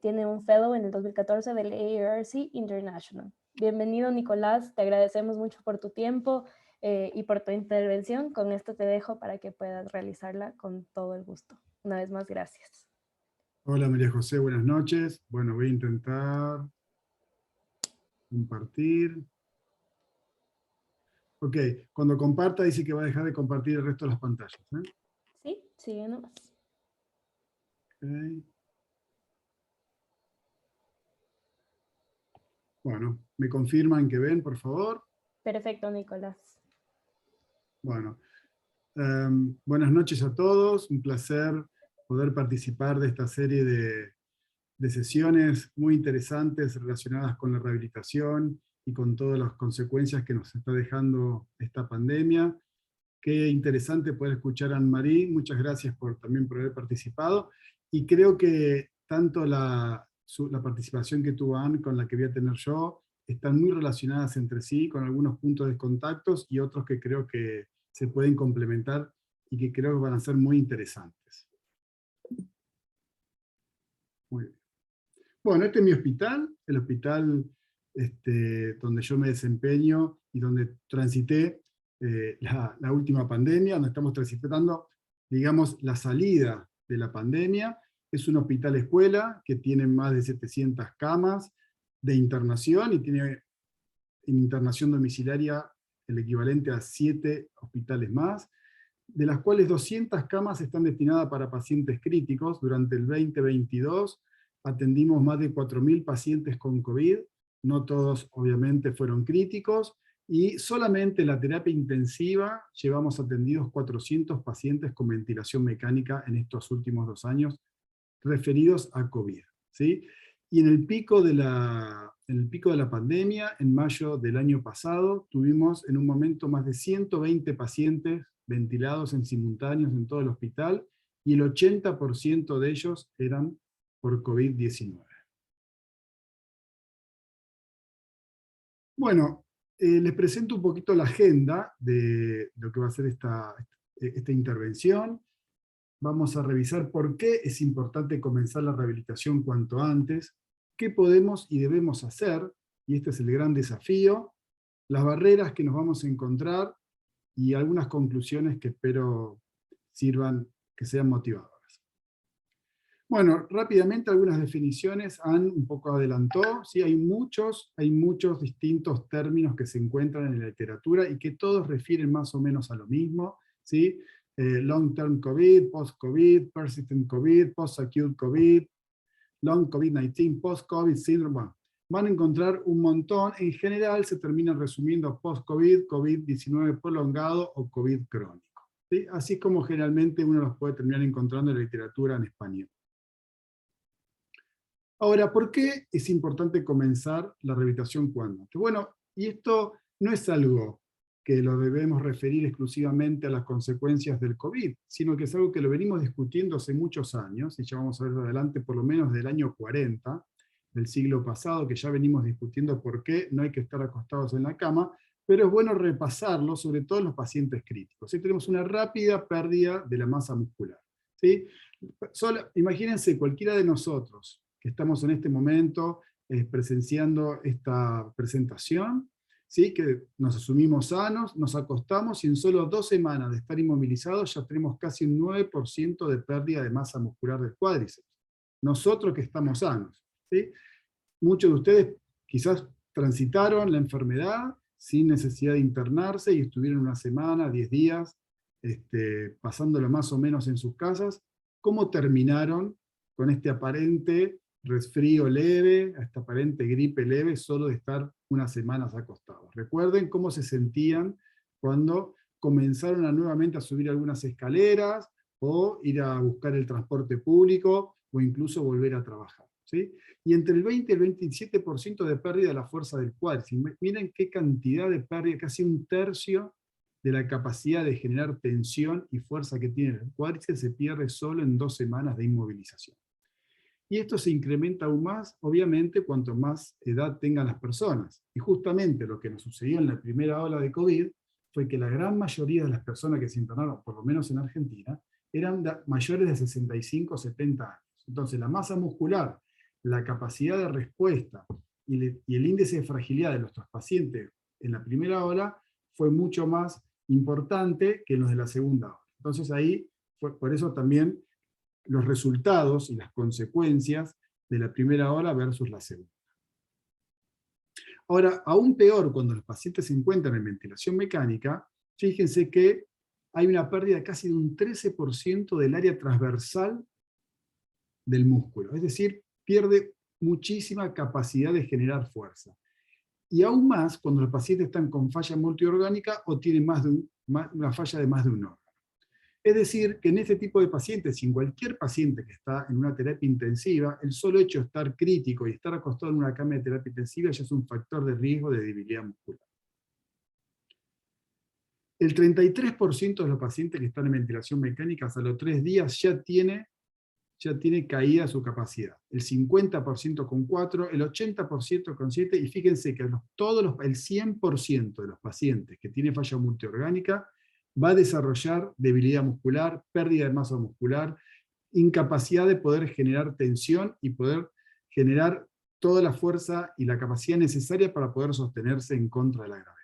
tiene un fellow en el 2014 del AARC International. Bienvenido, Nicolás, te agradecemos mucho por tu tiempo y por tu intervención. Con esto te dejo para que puedas realizarla con todo el gusto. Una vez más, gracias. Hola María José, buenas noches. Bueno, voy a intentar compartir. Ok, cuando comparta dice que va a dejar de compartir el resto de las pantallas. Sí, sigue nomás. Okay. Bueno, ¿me confirman que ven, por favor? Perfecto, Nicolás. Bueno, buenas noches a todos. Un placer poder participar de esta serie de sesiones muy interesantes relacionadas con la rehabilitación y con todas las consecuencias que nos está dejando esta pandemia. Qué interesante poder escuchar a Anne-Marie. Muchas gracias también por haber participado. Y creo que tanto la participación que tuvo Anne con la que voy a tener yo están muy relacionadas entre sí, con algunos puntos de contactos y otros que creo que se pueden complementar y que creo que van a ser muy interesantes. Muy bien. Bueno, este es mi hospital, el hospital donde yo me desempeño y donde transité la última pandemia, donde estamos transitando, digamos, la salida de la pandemia. Es un hospital escuela que tiene más de 700 camas de internación y tiene en internación domiciliaria el equivalente a 7 hospitales más, de las cuales 200 camas están destinadas para pacientes críticos. Durante el 2022 atendimos más de 4.000 pacientes con COVID, no todos obviamente fueron críticos, y solamente en la terapia intensiva llevamos atendidos 400 pacientes con ventilación mecánica en estos últimos 2 años, referidos a COVID, ¿sí? Y en el pico de la pandemia, en mayo del año pasado, tuvimos en un momento más de 120 pacientes ventilados en simultáneos en todo el hospital, y el 80% de ellos eran por COVID-19. Bueno, les presento un poquito la agenda de lo que va a ser esta intervención. Vamos a revisar por qué es importante comenzar la rehabilitación cuanto antes, qué podemos y debemos hacer, y este es el gran desafío, las barreras que nos vamos a encontrar, y algunas conclusiones que espero sirvan, que sean motivadoras. Bueno, rápidamente algunas definiciones. Anne un poco adelantó, ¿sí? Hay muchos distintos términos que se encuentran en la literatura y que todos refieren más o menos a lo mismo, ¿sí? Long-term COVID, post-COVID, persistent COVID, post-acute COVID, long COVID-19, post-COVID syndrome. Bueno, van a encontrar un montón. En general se terminan resumiendo post-COVID, COVID-19 prolongado o COVID crónico, ¿sí? Así como generalmente uno los puede terminar encontrando en la literatura en español. Ahora, ¿por qué es importante comenzar la rehabilitación cuando? Bueno, y esto no es algo que lo debemos referir exclusivamente a las consecuencias del COVID, sino que es algo que lo venimos discutiendo hace muchos años, y ya vamos a ver adelante por lo menos del año 40, del siglo pasado, que ya venimos discutiendo por qué no hay que estar acostados en la cama, pero es bueno repasarlo, sobre todo en los pacientes críticos. ¿Sí? Tenemos una rápida pérdida de la masa muscular. ¿Sí? Imagínense cualquiera de nosotros que estamos en este momento presenciando esta presentación, ¿sí? Que nos asumimos sanos, nos acostamos y en solo 2 semanas de estar inmovilizados ya tenemos casi un 9% de pérdida de masa muscular del cuádriceps. Nosotros que estamos sanos. ¿Sí? Muchos de ustedes quizás transitaron la enfermedad sin necesidad de internarse y estuvieron una semana, 10 días, pasándolo más o menos en sus casas. ¿Cómo terminaron con este aparente resfrío leve, esta aparente gripe leve, solo de estar unas semanas acostados? Recuerden cómo se sentían cuando comenzaron nuevamente a subir algunas escaleras, o ir a buscar el transporte público, o incluso volver a trabajar. ¿Sí? Y entre el 20 y el 27% de pérdida de la fuerza del cuádriceps. Miren qué cantidad de pérdida, casi un tercio de la capacidad de generar tensión y fuerza que tiene el cuádriceps se pierde solo en 2 semanas de inmovilización. Y esto se incrementa aún más, obviamente, cuanto más edad tengan las personas. Y justamente lo que nos sucedió en la primera ola de COVID fue que la gran mayoría de las personas que se internaron, por lo menos en Argentina, eran mayores de 65 o 70 años. Entonces la masa muscular, la capacidad de respuesta y el índice de fragilidad de nuestros pacientes en la primera ola fue mucho más importante que en los de la segunda ola. Entonces ahí, por eso también los resultados y las consecuencias de la primera ola versus la segunda. Ahora, aún peor, cuando los pacientes se encuentran en ventilación mecánica, fíjense que hay una pérdida casi de un 13% del área transversal del músculo. Es decir, pierde muchísima capacidad de generar fuerza. Y aún más cuando los pacientes están con falla multiorgánica o tienen una falla de más de un órgano. Es decir, que en este tipo de pacientes, y en cualquier paciente que está en una terapia intensiva, el solo hecho de estar crítico y estar acostado en una cama de terapia intensiva ya es un factor de riesgo de debilidad muscular. El 33% de los pacientes que están en ventilación mecánica a los 3 días ya tiene caída su capacidad. El 50% con 4, el 80% con 7, y fíjense que el 100% de los pacientes que tienen falla multiorgánica va a desarrollar debilidad muscular, pérdida de masa muscular, incapacidad de poder generar tensión y poder generar toda la fuerza y la capacidad necesaria para poder sostenerse en contra de la gravedad.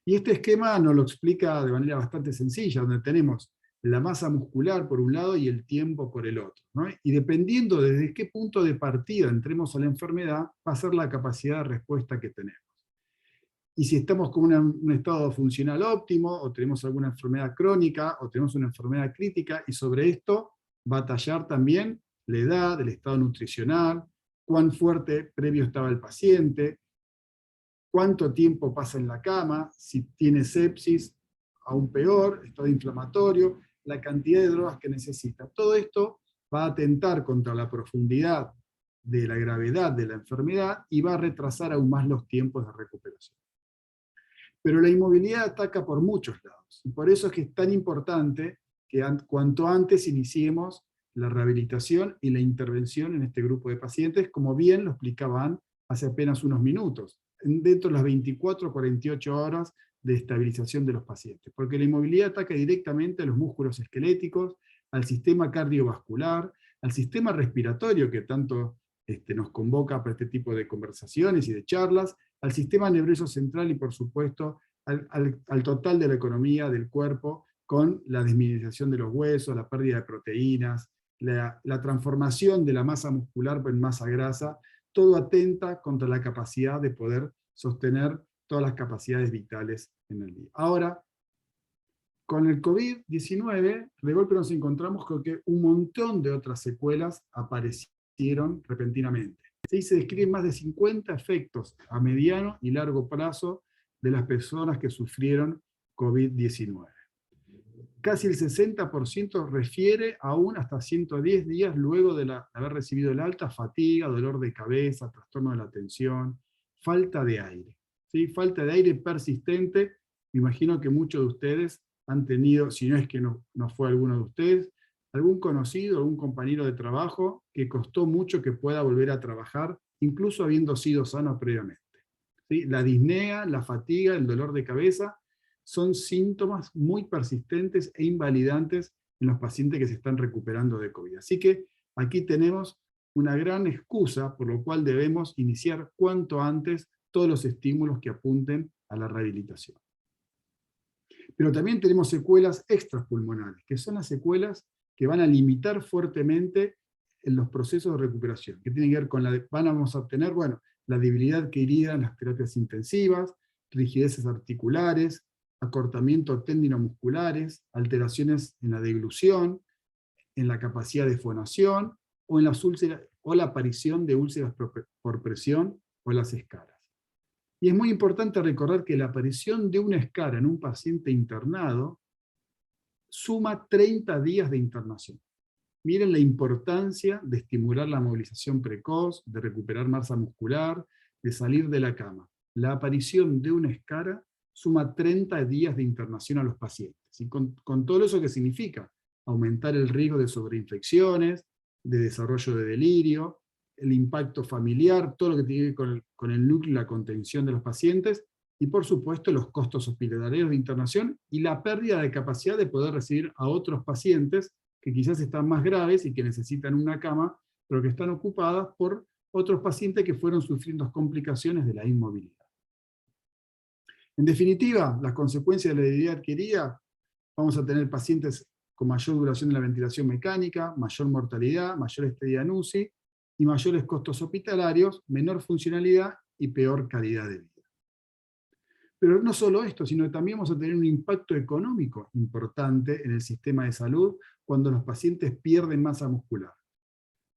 Y este esquema nos lo explica de manera bastante sencilla, donde tenemos la masa muscular por un lado y el tiempo por el otro, ¿no? Y dependiendo desde qué punto de partida entremos a la enfermedad, va a ser la capacidad de respuesta que tenemos. Y si estamos con un estado funcional óptimo, o tenemos alguna enfermedad crónica, o tenemos una enfermedad crítica, y sobre esto batallar también la edad, el estado nutricional, cuán fuerte previo estaba el paciente, cuánto tiempo pasa en la cama, si tiene sepsis, aún peor, estado inflamatorio, la cantidad de drogas que necesita. Todo esto va a atentar contra la profundidad de la gravedad de la enfermedad y va a retrasar aún más los tiempos de recuperación. Pero la inmovilidad ataca por muchos lados, y por eso es que es tan importante que cuanto antes iniciemos la rehabilitación y la intervención en este grupo de pacientes, como bien lo explicaban hace apenas unos minutos, dentro de las 24 o 48 horas de estabilización de los pacientes, porque la inmovilidad ataca directamente a los músculos esqueléticos, al sistema cardiovascular, al sistema respiratorio que tanto nos convoca para este tipo de conversaciones y de charlas, al sistema nervioso central y por supuesto al total de la economía del cuerpo, con la desmineralización de los huesos, la pérdida de proteínas, la transformación de la masa muscular en masa grasa. Todo atenta contra la capacidad de poder sostener todas las capacidades vitales en el día. Ahora, con el COVID-19, de golpe nos encontramos con que un montón de otras secuelas aparecieron repentinamente. ¿Sí? Se describen más de 50 efectos a mediano y largo plazo de las personas que sufrieron COVID-19. Casi el 60% refiere aún hasta 110 días luego de haber recibido el alta, fatiga, dolor de cabeza, trastorno de la atención, falta de aire. ¿Sí? Falta de aire persistente. Me imagino que muchos de ustedes han tenido, si no es que no fue alguno de ustedes, algún conocido, algún compañero de trabajo que costó mucho que pueda volver a trabajar, incluso habiendo sido sano previamente. ¿Sí? La disnea, la fatiga, el dolor de cabeza, son síntomas muy persistentes e invalidantes en los pacientes que se están recuperando de COVID. Así que aquí tenemos una gran excusa por lo cual debemos iniciar cuanto antes todos los estímulos que apunten a la rehabilitación. Pero también tenemos secuelas extrapulmonares, que son las secuelas que van a limitar fuertemente en los procesos de recuperación, que tienen que ver con vamos a obtener, bueno, la debilidad adquirida en las terapias intensivas, rigideces articulares, acortamiento tendinomusculares, alteraciones en la deglución, en la capacidad de fonación, o en las úlceras, o la aparición de úlceras por presión o las escaras. Y es muy importante recordar que la aparición de una escara en un paciente internado suma 30 días de internación. Miren la importancia de estimular la movilización precoz, de recuperar masa muscular, de salir de la cama. La aparición de una escara suma 30 días de internación a los pacientes. Y con todo eso que significa aumentar el riesgo de sobreinfecciones, de desarrollo de delirio, el impacto familiar, todo lo que tiene que ver con el núcleo y la contención de los pacientes, y por supuesto los costos hospitalarios de internación y la pérdida de capacidad de poder recibir a otros pacientes que quizás están más graves y que necesitan una cama, pero que están ocupadas por otros pacientes que fueron sufriendo complicaciones de la inmovilidad. En definitiva, las consecuencias de la debilidad adquirida, vamos a tener pacientes con mayor duración de la ventilación mecánica, mayor mortalidad, mayor estadía en UCI, y mayores costos hospitalarios, menor funcionalidad y peor calidad de vida. Pero no solo esto, sino que también vamos a tener un impacto económico importante en el sistema de salud cuando los pacientes pierden masa muscular.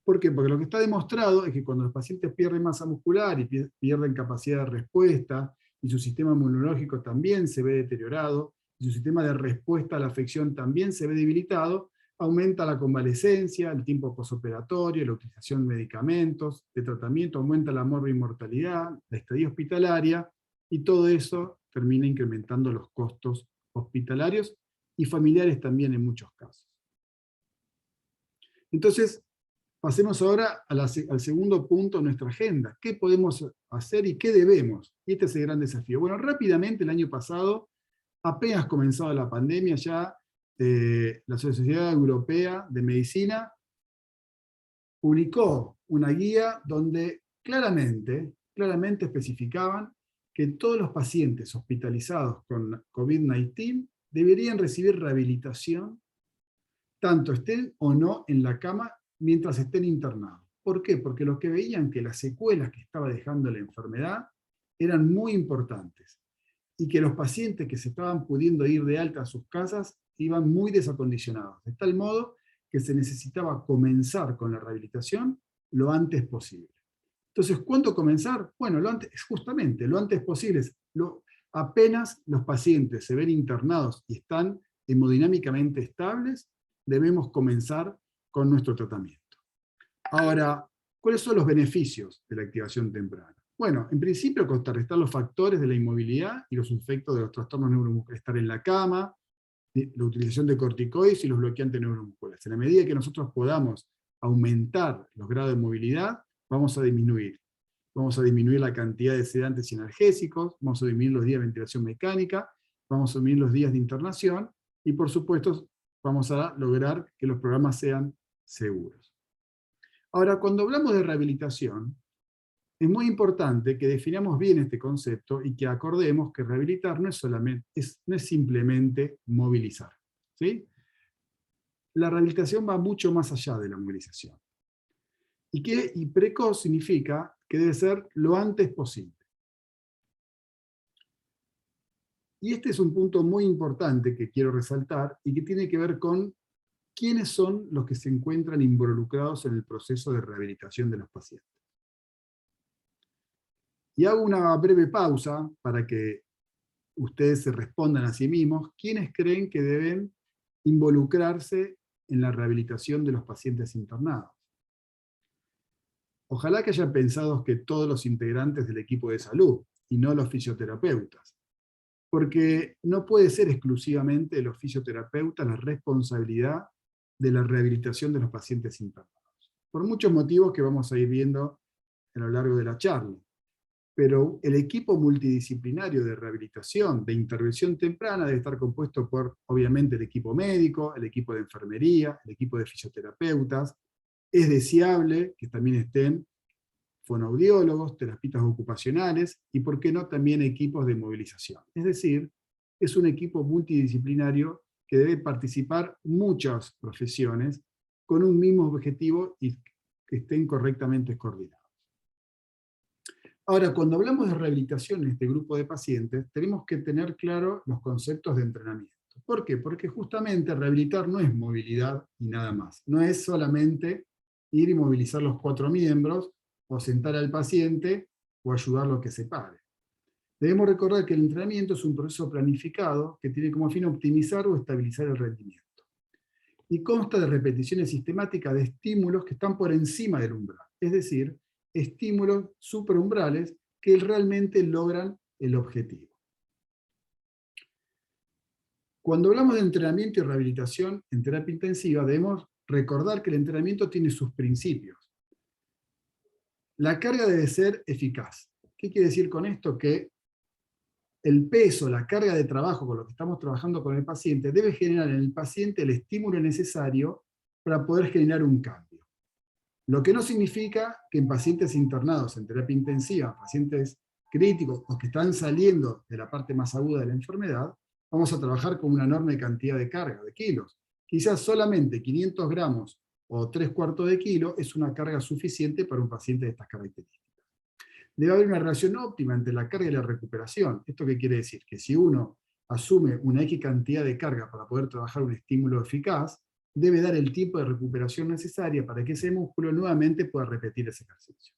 ¿Por qué? Porque lo que está demostrado es que cuando los pacientes pierden masa muscular y pierden capacidad de respuesta, y su sistema inmunológico también se ve deteriorado, y su sistema de respuesta a la afección también se ve debilitado, aumenta la convalecencia, el tiempo posoperatorio, la utilización de medicamentos, de tratamiento, aumenta la mortalidad, la estadía hospitalaria, y todo eso termina incrementando los costos hospitalarios y familiares también en muchos casos. Entonces, pasemos ahora al segundo punto de nuestra agenda. ¿Qué podemos hacer y qué debemos? Y este es el gran desafío. Bueno, rápidamente el año pasado, apenas comenzaba la pandemia, ya la Sociedad Europea de Medicina publicó una guía donde claramente especificaban que todos los pacientes hospitalizados con COVID-19 deberían recibir rehabilitación, tanto estén o no en la cama mientras estén internados. ¿Por qué? Porque los que veían que las secuelas que estaba dejando la enfermedad eran muy importantes, y que los pacientes que se estaban pudiendo ir de alta a sus casas iban muy desacondicionados, de tal modo que se necesitaba comenzar con la rehabilitación lo antes posible. Entonces, ¿cuándo comenzar? Bueno, justamente lo antes posible. Apenas los pacientes se ven internados y están hemodinámicamente estables, debemos comenzar con nuestro tratamiento. Ahora, ¿cuáles son los beneficios de la activación temprana? Bueno, en principio contrarrestar los factores de la inmovilidad y los efectos de los trastornos neuromusculares, estar en la cama, la utilización de corticoides y los bloqueantes neuromusculares. En la medida que nosotros podamos aumentar los grados de movilidad, vamos a disminuir. Vamos a disminuir la cantidad de sedantes y analgésicos, vamos a disminuir los días de ventilación mecánica, vamos a disminuir los días de internación, y por supuesto vamos a lograr que los programas sean seguros. Ahora, cuando hablamos de rehabilitación, es muy importante que definamos bien este concepto y que acordemos que rehabilitar no es simplemente movilizar, ¿sí? La rehabilitación va mucho más allá de la movilización. Y precoz significa que debe ser lo antes posible. Y este es un punto muy importante que quiero resaltar y que tiene que ver con quiénes son los que se encuentran involucrados en el proceso de rehabilitación de los pacientes. Y hago una breve pausa para que ustedes se respondan a sí mismos. ¿Quiénes creen que deben involucrarse en la rehabilitación de los pacientes internados? Ojalá que hayan pensado que todos los integrantes del equipo de salud, y no los fisioterapeutas. Porque no puede ser exclusivamente de los fisioterapeutas la responsabilidad de la rehabilitación de los pacientes internados. Por muchos motivos que vamos a ir viendo a lo largo de la charla. Pero el equipo multidisciplinario de rehabilitación, de intervención temprana, debe estar compuesto por, obviamente, el equipo médico, el equipo de enfermería, el equipo de fisioterapeutas. Es deseable que también estén fonoaudiólogos, terapeutas ocupacionales, y por qué no también equipos de movilización. Es decir, es un equipo multidisciplinario que debe participar muchas profesiones con un mismo objetivo y que estén correctamente coordinados. Ahora, cuando hablamos de rehabilitación en este grupo de pacientes, tenemos que tener claro los conceptos de entrenamiento. ¿Por qué? Porque justamente rehabilitar no es movilidad y nada más. No es solamente ir y movilizar los 4 miembros, o sentar al paciente, o ayudarlo a que se pare. Debemos recordar que el entrenamiento es un proceso planificado que tiene como fin optimizar o estabilizar el rendimiento. Y consta de repeticiones sistemáticas de estímulos que están por encima del umbral. Es decir, estímulos superumbrales que realmente logran el objetivo. Cuando hablamos de entrenamiento y rehabilitación en terapia intensiva, debemos recordar que el entrenamiento tiene sus principios. La carga debe ser eficaz. ¿Qué quiere decir con esto? Que el peso, la carga de trabajo con lo que estamos trabajando con el paciente, debe generar en el paciente el estímulo necesario para poder generar un cambio. Lo que no significa que en pacientes internados en terapia intensiva, pacientes críticos o que están saliendo de la parte más aguda de la enfermedad, vamos a trabajar con una enorme cantidad de carga, de kilos. Quizás solamente 500 gramos o 3/4 de kilo es una carga suficiente para un paciente de estas características. Debe haber una relación óptima entre la carga y la recuperación. ¿Esto qué quiere decir? Que si uno asume una X cantidad de carga para poder trabajar un estímulo eficaz, debe dar el tiempo de recuperación necesaria para que ese músculo nuevamente pueda repetir ese ejercicio.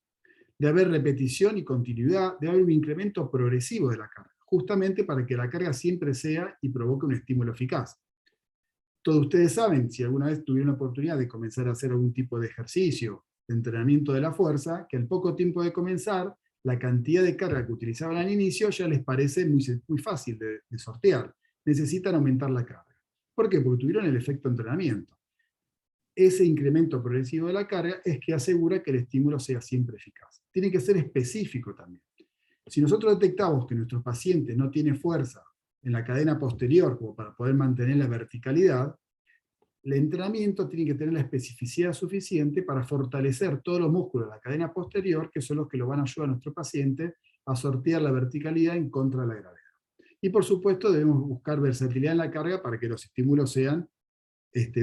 Debe haber repetición y continuidad, debe haber un incremento progresivo de la carga, justamente para que la carga siempre sea y provoque un estímulo eficaz. Todos ustedes saben, si alguna vez tuvieron la oportunidad de comenzar a hacer algún tipo de ejercicio, de entrenamiento de la fuerza, que al poco tiempo de comenzar, la cantidad de carga que utilizaban al inicio ya les parece muy fácil de sortear. Necesitan aumentar la carga. ¿Por qué? Porque tuvieron el efecto entrenamiento. Ese incremento progresivo de la carga es que asegura que el estímulo sea siempre eficaz. Tiene que ser específico también. Si nosotros detectamos que nuestro paciente no tiene fuerza en la cadena posterior como para poder mantener la verticalidad, el entrenamiento tiene que tener la especificidad suficiente para fortalecer todos los músculos de la cadena posterior, que son los que lo van a ayudar a nuestro paciente a sortear la verticalidad en contra de la gravedad. Y por supuesto debemos buscar versatilidad en la carga para que los estímulos sean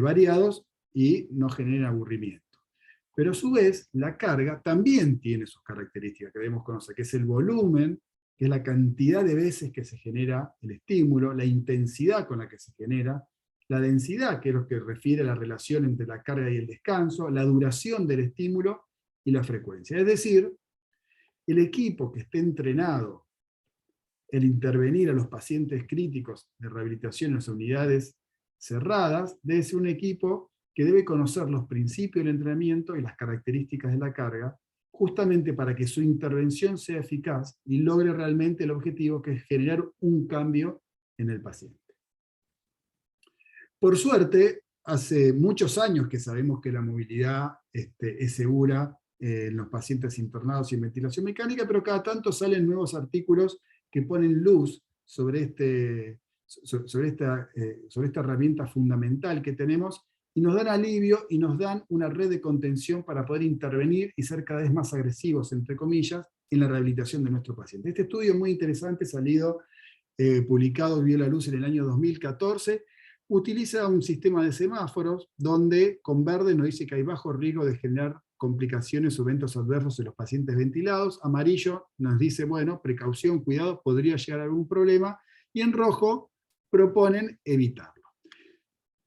variados y no generen aburrimiento. Pero a su vez, la carga también tiene sus características que debemos conocer, que es el volumen, que es la cantidad de veces que se genera el estímulo, la intensidad con la que se genera, la densidad, que es lo que refiere a la relación entre la carga y el descanso, la duración del estímulo y la frecuencia. Es decir, el equipo que esté entrenado en intervenir a los pacientes críticos de rehabilitación en las unidades cerradas, debe ser un equipo que debe conocer los principios del entrenamiento y las características de la carga, justamente para que su intervención sea eficaz y logre realmente el objetivo, que es generar un cambio en el paciente. Por suerte, hace muchos años que sabemos que la movilidad es segura en los pacientes internados sin ventilación mecánica, pero cada tanto salen nuevos artículos que ponen luz sobre esta herramienta fundamental que tenemos, y nos dan alivio y nos dan una red de contención para poder intervenir y ser cada vez más agresivos, entre comillas, en la rehabilitación de nuestro paciente. Este estudio muy interesante, salido, publicado, vio la luz en el año 2014, utiliza un sistema de semáforos donde con verde nos dice que hay bajo riesgo de generar complicaciones o eventos adversos en los pacientes ventilados, amarillo nos dice, bueno, precaución, cuidado, podría llegar a algún problema, y en rojo proponen evitarlo.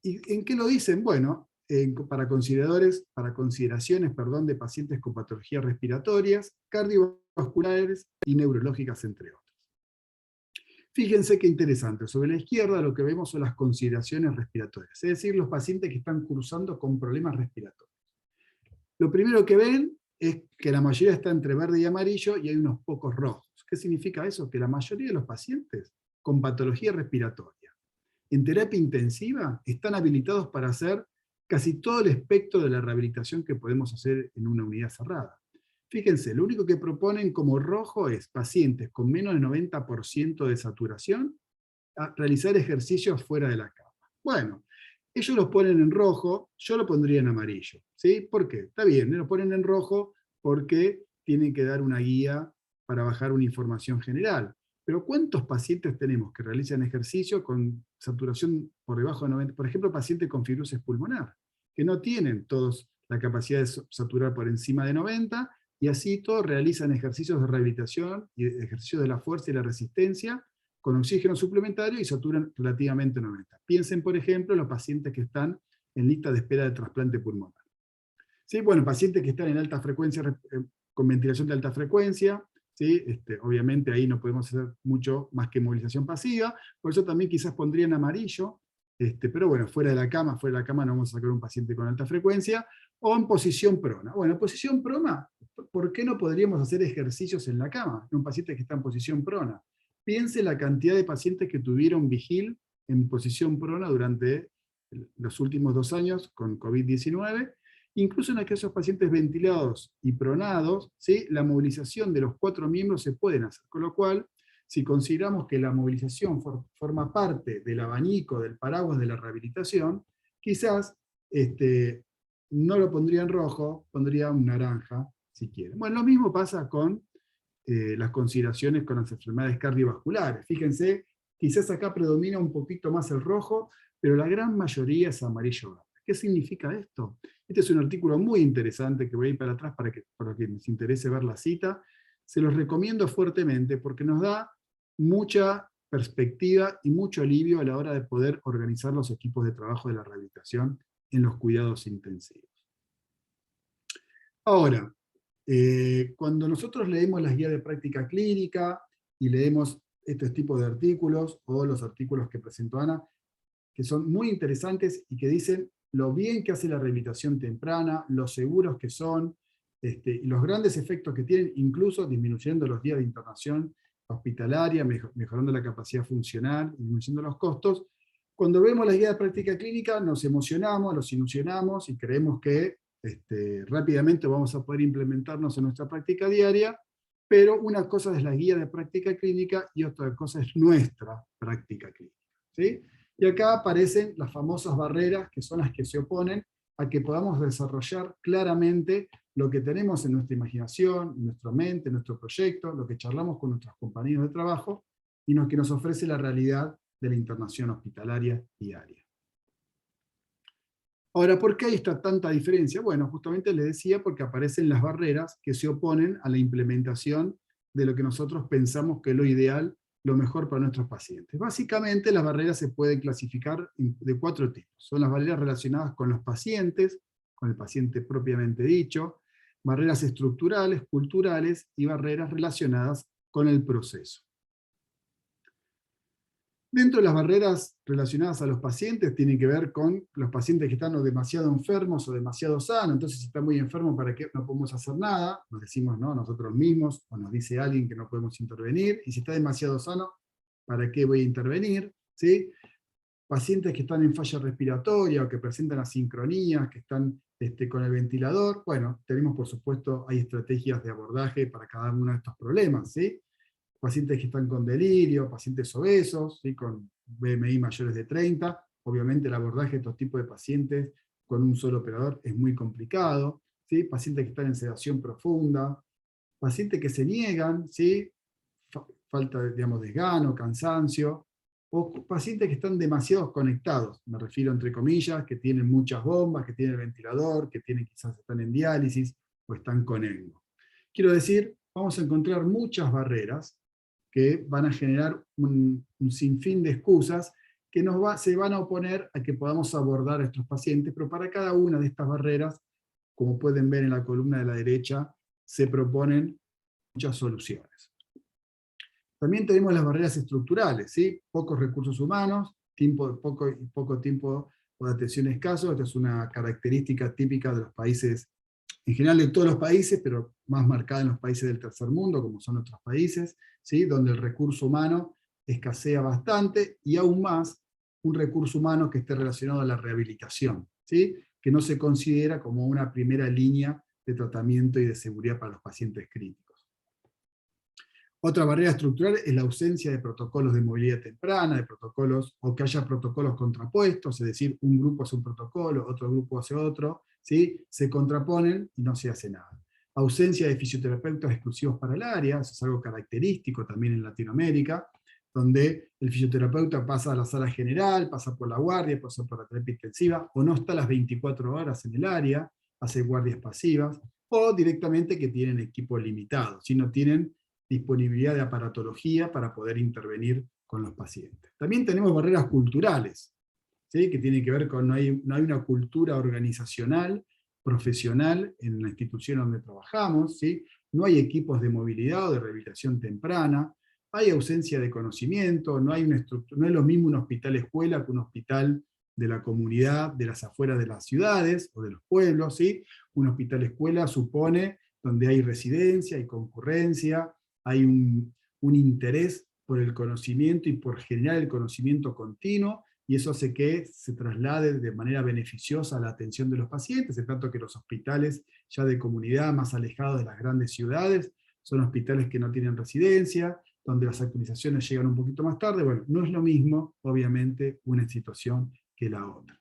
¿Y en qué lo dicen? Bueno, para consideraciones de pacientes con patologías respiratorias, cardiovasculares y neurológicas, entre otras. Fíjense qué interesante, sobre la izquierda lo que vemos son las consideraciones respiratorias, es decir, los pacientes que están cursando con problemas respiratorios. Lo primero que ven es que la mayoría está entre verde y amarillo y hay unos pocos rojos. ¿Qué significa eso? Que la mayoría de los pacientes con patología respiratoria en terapia intensiva están habilitados para hacer casi todo el espectro de la rehabilitación que podemos hacer en una unidad cerrada. Fíjense, lo único que proponen como rojo es pacientes con menos de 90% de saturación a realizar ejercicios fuera de la cama. Bueno, ellos los ponen en rojo, yo lo pondría en amarillo. ¿Sí? ¿Por qué? Está bien, lo ponen en rojo porque tienen que dar una guía para bajar una información general. Pero ¿cuántos pacientes tenemos que realizan ejercicio con saturación por debajo de 90%? Por ejemplo, pacientes con fibrosis pulmonar, que no tienen todos la capacidad de saturar por encima de 90%, y así todos realizan ejercicios de rehabilitación y ejercicios de la fuerza y la resistencia con oxígeno suplementario y saturan relativamente 90. Piensen, por ejemplo, en los pacientes que están en lista de espera de trasplante pulmonar. ¿Sí? Bueno, pacientes que están en alta frecuencia, con ventilación de alta frecuencia, ¿sí? Obviamente ahí no podemos hacer mucho más que movilización pasiva, por eso también quizás pondría en amarillo, pero bueno, fuera de la cama no vamos a sacar un paciente con alta frecuencia, o en posición prona. Bueno, en posición prona, ¿por qué no podríamos hacer ejercicios en la cama? En un paciente que está en posición prona. Piense la cantidad de pacientes que tuvieron vigil en posición prona durante los últimos 2 años con COVID-19, incluso en aquellos pacientes ventilados y pronados, ¿sí? La movilización de los 4 miembros se pueden hacer, con lo cual, si consideramos que la movilización forma parte del abanico, del paraguas de la rehabilitación, quizás no lo pondría en rojo, pondría un naranja, si quieren. Bueno, lo mismo pasa con las consideraciones con las enfermedades cardiovasculares. Fíjense, quizás acá predomina un poquito más el rojo, pero la gran mayoría es amarillo verde. ¿Qué significa esto? Este es un artículo muy interesante que voy a ir para atrás para que les interese ver la cita. Se los recomiendo fuertemente porque nos da mucha perspectiva y mucho alivio a la hora de poder organizar los equipos de trabajo de la rehabilitación en los cuidados intensivos. Ahora, cuando nosotros leemos las guías de práctica clínica y leemos estos tipos de artículos, o los artículos que presentó Ana, que son muy interesantes y que dicen lo bien que hace la rehabilitación temprana, los seguros que son, y los grandes efectos que tienen, incluso disminuyendo los días de internación hospitalaria, mejorando la capacidad funcional, disminuyendo los costos. Cuando vemos las guías de práctica clínica nos emocionamos, los ilusionamos y creemos que rápidamente vamos a poder implementarnos en nuestra práctica diaria, pero una cosa es la guía de práctica clínica y otra cosa es nuestra práctica clínica. ¿Sí? Y acá aparecen las famosas barreras, que son las que se oponen a que podamos desarrollar claramente lo que tenemos en nuestra imaginación, en nuestra mente, en nuestro proyecto, lo que charlamos con nuestros compañeros de trabajo, y lo que nos ofrece la realidad de la internación hospitalaria diaria. Ahora, ¿por qué hay tanta diferencia? Bueno, justamente les decía porque aparecen las barreras que se oponen a la implementación de lo que nosotros pensamos que es lo ideal, lo mejor para nuestros pacientes. Básicamente las barreras se pueden clasificar de 4 tipos. Son las barreras relacionadas con los pacientes, con el paciente propiamente dicho, barreras estructurales, culturales y barreras relacionadas con el proceso. Dentro de las barreras relacionadas a los pacientes, tienen que ver con los pacientes que están o demasiado enfermos o demasiado sanos. Entonces, si está muy enfermo, ¿para qué no podemos hacer nada? Nos decimos no nosotros mismos, o nos dice alguien que no podemos intervenir. Y si está demasiado sano, ¿para qué voy a intervenir? ¿Sí? Pacientes que están en falla respiratoria o que presentan asincronías, que están con el ventilador. Bueno, tenemos por supuesto, hay estrategias de abordaje para cada uno de estos problemas, ¿sí? Pacientes que están con delirio, pacientes obesos, ¿sí? Con BMI mayores de 30, obviamente el abordaje de estos tipos de pacientes con un solo operador es muy complicado, ¿sí? Pacientes que están en sedación profunda, pacientes que se niegan, ¿sí? Falta, digamos, desgano, cansancio, o pacientes que están demasiado conectados, me refiero entre comillas, que tienen muchas bombas, que tienen el ventilador, que quizás están en diálisis, o están con ECMO. Quiero decir, vamos a encontrar muchas barreras que van a generar un sinfín de excusas que se van a oponer a que podamos abordar a estos pacientes, pero para cada una de estas barreras, como pueden ver en la columna de la derecha, se proponen muchas soluciones. También tenemos las barreras estructurales, ¿sí? Pocos recursos humanos, poco tiempo de atención escaso. Esta es una característica típica de los países, en general de todos los países, pero más marcada en los países del tercer mundo, como son nuestros países, ¿sí? Donde el recurso humano escasea bastante, y aún más un recurso humano que esté relacionado a la rehabilitación, ¿sí? que no se considera como una primera línea de tratamiento y de seguridad para los pacientes críticos. Otra barrera estructural es la ausencia de protocolos de movilidad temprana, de protocolos, o que haya protocolos contrapuestos, es decir, un grupo hace un protocolo, otro grupo hace otro, ¿sí? Se contraponen y no se hace nada. Ausencia de fisioterapeutas exclusivos para el área, eso es algo característico también en Latinoamérica, donde el fisioterapeuta pasa a la sala general, pasa por la guardia, pasa por la terapia intensiva, o no está las 24 horas en el área, hace guardias pasivas, o directamente que tienen equipo limitado, si no tienen disponibilidad de aparatología para poder intervenir con los pacientes. También tenemos barreras culturales, ¿sí? Que tienen que ver con no hay una cultura organizacional, profesional en la institución donde trabajamos, ¿sí? No hay equipos de movilidad o de rehabilitación temprana, hay ausencia de conocimiento, no hay una estructura, no es lo mismo un hospital escuela que un hospital de la comunidad, de las afueras de las ciudades o de los pueblos, ¿sí? Un hospital escuela supone donde hay residencia, hay concurrencia, hay un interés por el conocimiento y por generar el conocimiento continuo, y eso hace que se traslade de manera beneficiosa a la atención de los pacientes, en tanto que los hospitales ya de comunidad más alejados de las grandes ciudades son hospitales que no tienen residencia, donde las actualizaciones llegan un poquito más tarde. Bueno, no es lo mismo, obviamente, una situación que la otra.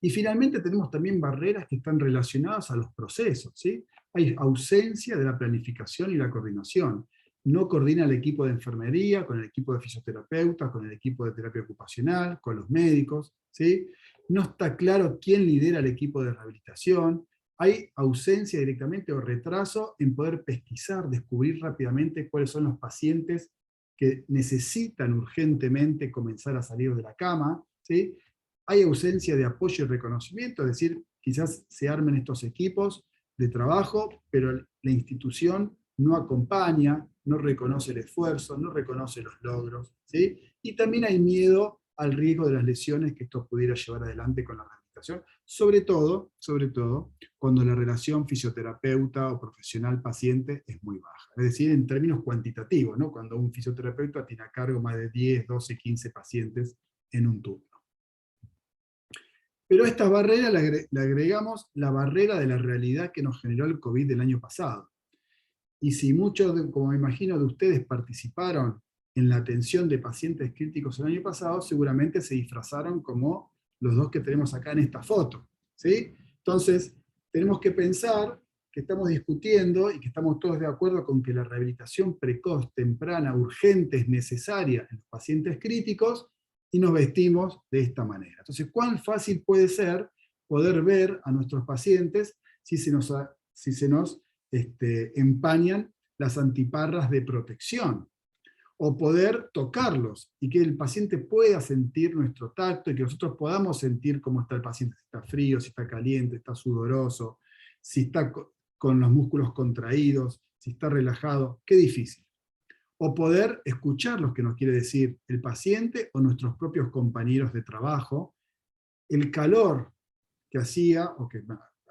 Y finalmente tenemos también barreras que están relacionadas a los procesos, ¿sí? Hay ausencia de la planificación y la coordinación. No coordina el equipo de enfermería con el equipo de fisioterapeutas, con el equipo de terapia ocupacional, con los médicos, ¿sí? No está claro quién lidera el equipo de rehabilitación. Hay ausencia directamente o retraso en poder pesquisar, descubrir rápidamente cuáles son los pacientes que necesitan urgentemente comenzar a salir de la cama, ¿sí? Hay ausencia de apoyo y reconocimiento, es decir, quizás se armen estos equipos de trabajo, pero la institución no acompaña, no reconoce el esfuerzo, no reconoce los logros, ¿sí? Y también hay miedo al riesgo de las lesiones que esto pudiera llevar adelante con la rehabilitación, sobre todo cuando la relación fisioterapeuta o profesional-paciente es muy baja. Es decir, en términos cuantitativos, ¿no? Cuando un fisioterapeuta tiene a cargo más de 10, 12, 15 pacientes en un turno. Pero a estas barreras le agregamos la barrera de la realidad que nos generó el COVID del año pasado. Y si muchos, como me imagino, de ustedes participaron en la atención de pacientes críticos el año pasado, seguramente se disfrazaron como los dos que tenemos acá en esta foto, ¿sí? Entonces, tenemos que pensar que estamos discutiendo y que estamos todos de acuerdo con que la rehabilitación precoz, temprana, urgente es necesaria en los pacientes críticos, y nos vestimos de esta manera. Entonces, ¿cuán fácil puede ser poder ver a nuestros pacientes si se nos empañan las antiparras de protección? O poder tocarlos, y que el paciente pueda sentir nuestro tacto, y que nosotros podamos sentir cómo está el paciente, si está frío, si está caliente, está sudoroso, si está con los músculos contraídos, si está relajado. Qué difícil. O poder escuchar lo que nos quiere decir el paciente o nuestros propios compañeros de trabajo, el calor que hacía o que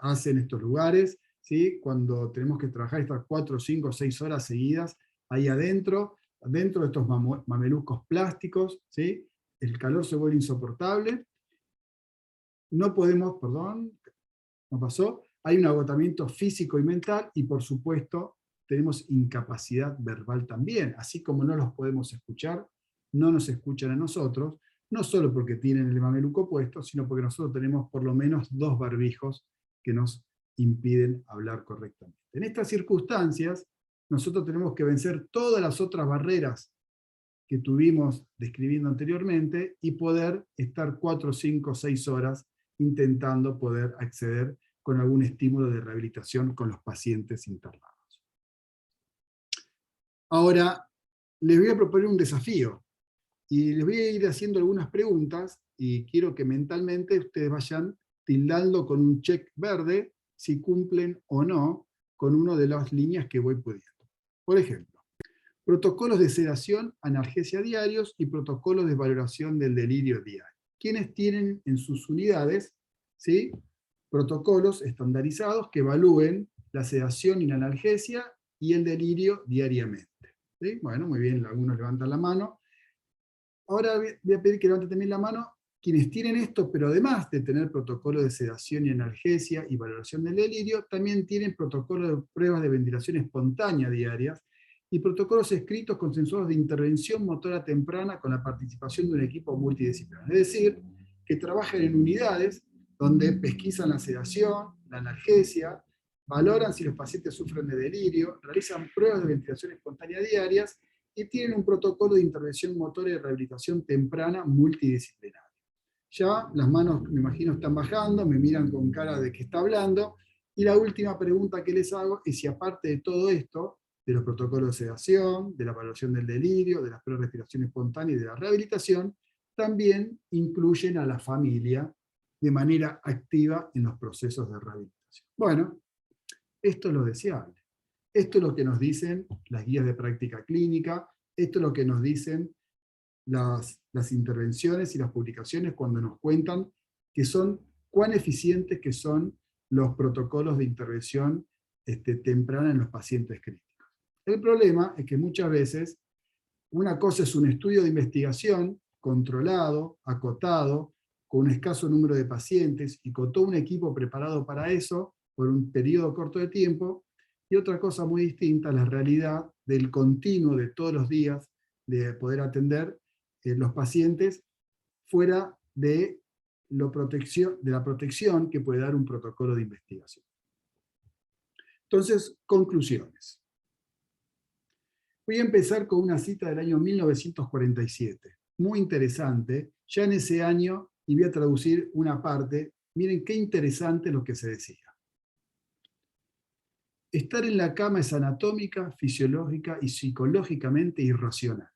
hace en estos lugares, ¿sí? Cuando tenemos que trabajar estas 4, 5, 6 horas seguidas ahí adentro de estos mamelucos plásticos, ¿sí? El calor se vuelve insoportable, no podemos, perdón, no pasó, hay un agotamiento físico y mental, y por supuesto tenemos incapacidad verbal también, así como no los podemos escuchar, no nos escuchan a nosotros, no solo porque tienen el mameluco puesto, sino porque nosotros tenemos por lo menos 2 barbijos que nos impiden hablar correctamente. En estas circunstancias, nosotros tenemos que vencer todas las otras barreras que tuvimos describiendo anteriormente, y poder estar 4, 5, 6 horas intentando poder acceder con algún estímulo de rehabilitación con los pacientes internados. Ahora, les voy a proponer un desafío, y les voy a ir haciendo algunas preguntas, y quiero que mentalmente ustedes vayan tildando con un check verde si cumplen o no con una de las líneas que voy pudiendo. Por ejemplo, protocolos de sedación, analgesia diarios y protocolos de valoración del delirio diario. ¿Quiénes tienen en sus unidades, ¿sí?, protocolos estandarizados que evalúen la sedación y la analgesia y el delirio diariamente? ¿Sí? Bueno, muy bien, algunos levantan la mano. Ahora voy a pedir que levanten también la mano quienes tienen esto, pero además de tener protocolo de sedación y analgesia y valoración del delirio, también tienen protocolo de pruebas de ventilación espontánea diarias y protocolos escritos consensuados de intervención motora temprana con la participación de un equipo multidisciplinar. Es decir, que trabajan en unidades donde pesquisan la sedación, la analgesia, valoran si los pacientes sufren de delirio, realizan pruebas de ventilación espontánea diarias y tienen un protocolo de intervención motora y de rehabilitación temprana multidisciplinar. Ya las manos, me imagino, están bajando, me miran con cara de que está hablando, y la última pregunta que les hago es si aparte de todo esto, de los protocolos de sedación, de la evaluación del delirio, de las pruebas de respiración espontánea y de la rehabilitación, también incluyen a la familia de manera activa en los procesos de rehabilitación. Bueno, esto es lo deseable. Esto es lo que nos dicen las guías de práctica clínica, esto es lo que nos dicen las intervenciones y las publicaciones cuando nos cuentan cuán eficientes que son los protocolos de intervención temprana en los pacientes críticos. El problema es que muchas veces una cosa es un estudio de investigación controlado, acotado, con un escaso número de pacientes y con todo un equipo preparado para eso por un periodo corto de tiempo, y otra cosa muy distinta, la realidad del continuo de todos los días de poder atender los pacientes fuera de la protección que puede dar un protocolo de investigación. Entonces, conclusiones. Voy a empezar con una cita del año 1947, muy interesante, ya en ese año, y voy a traducir una parte. Miren qué interesante lo que se decía. Estar en la cama es anatómica, fisiológica y psicológicamente irracional.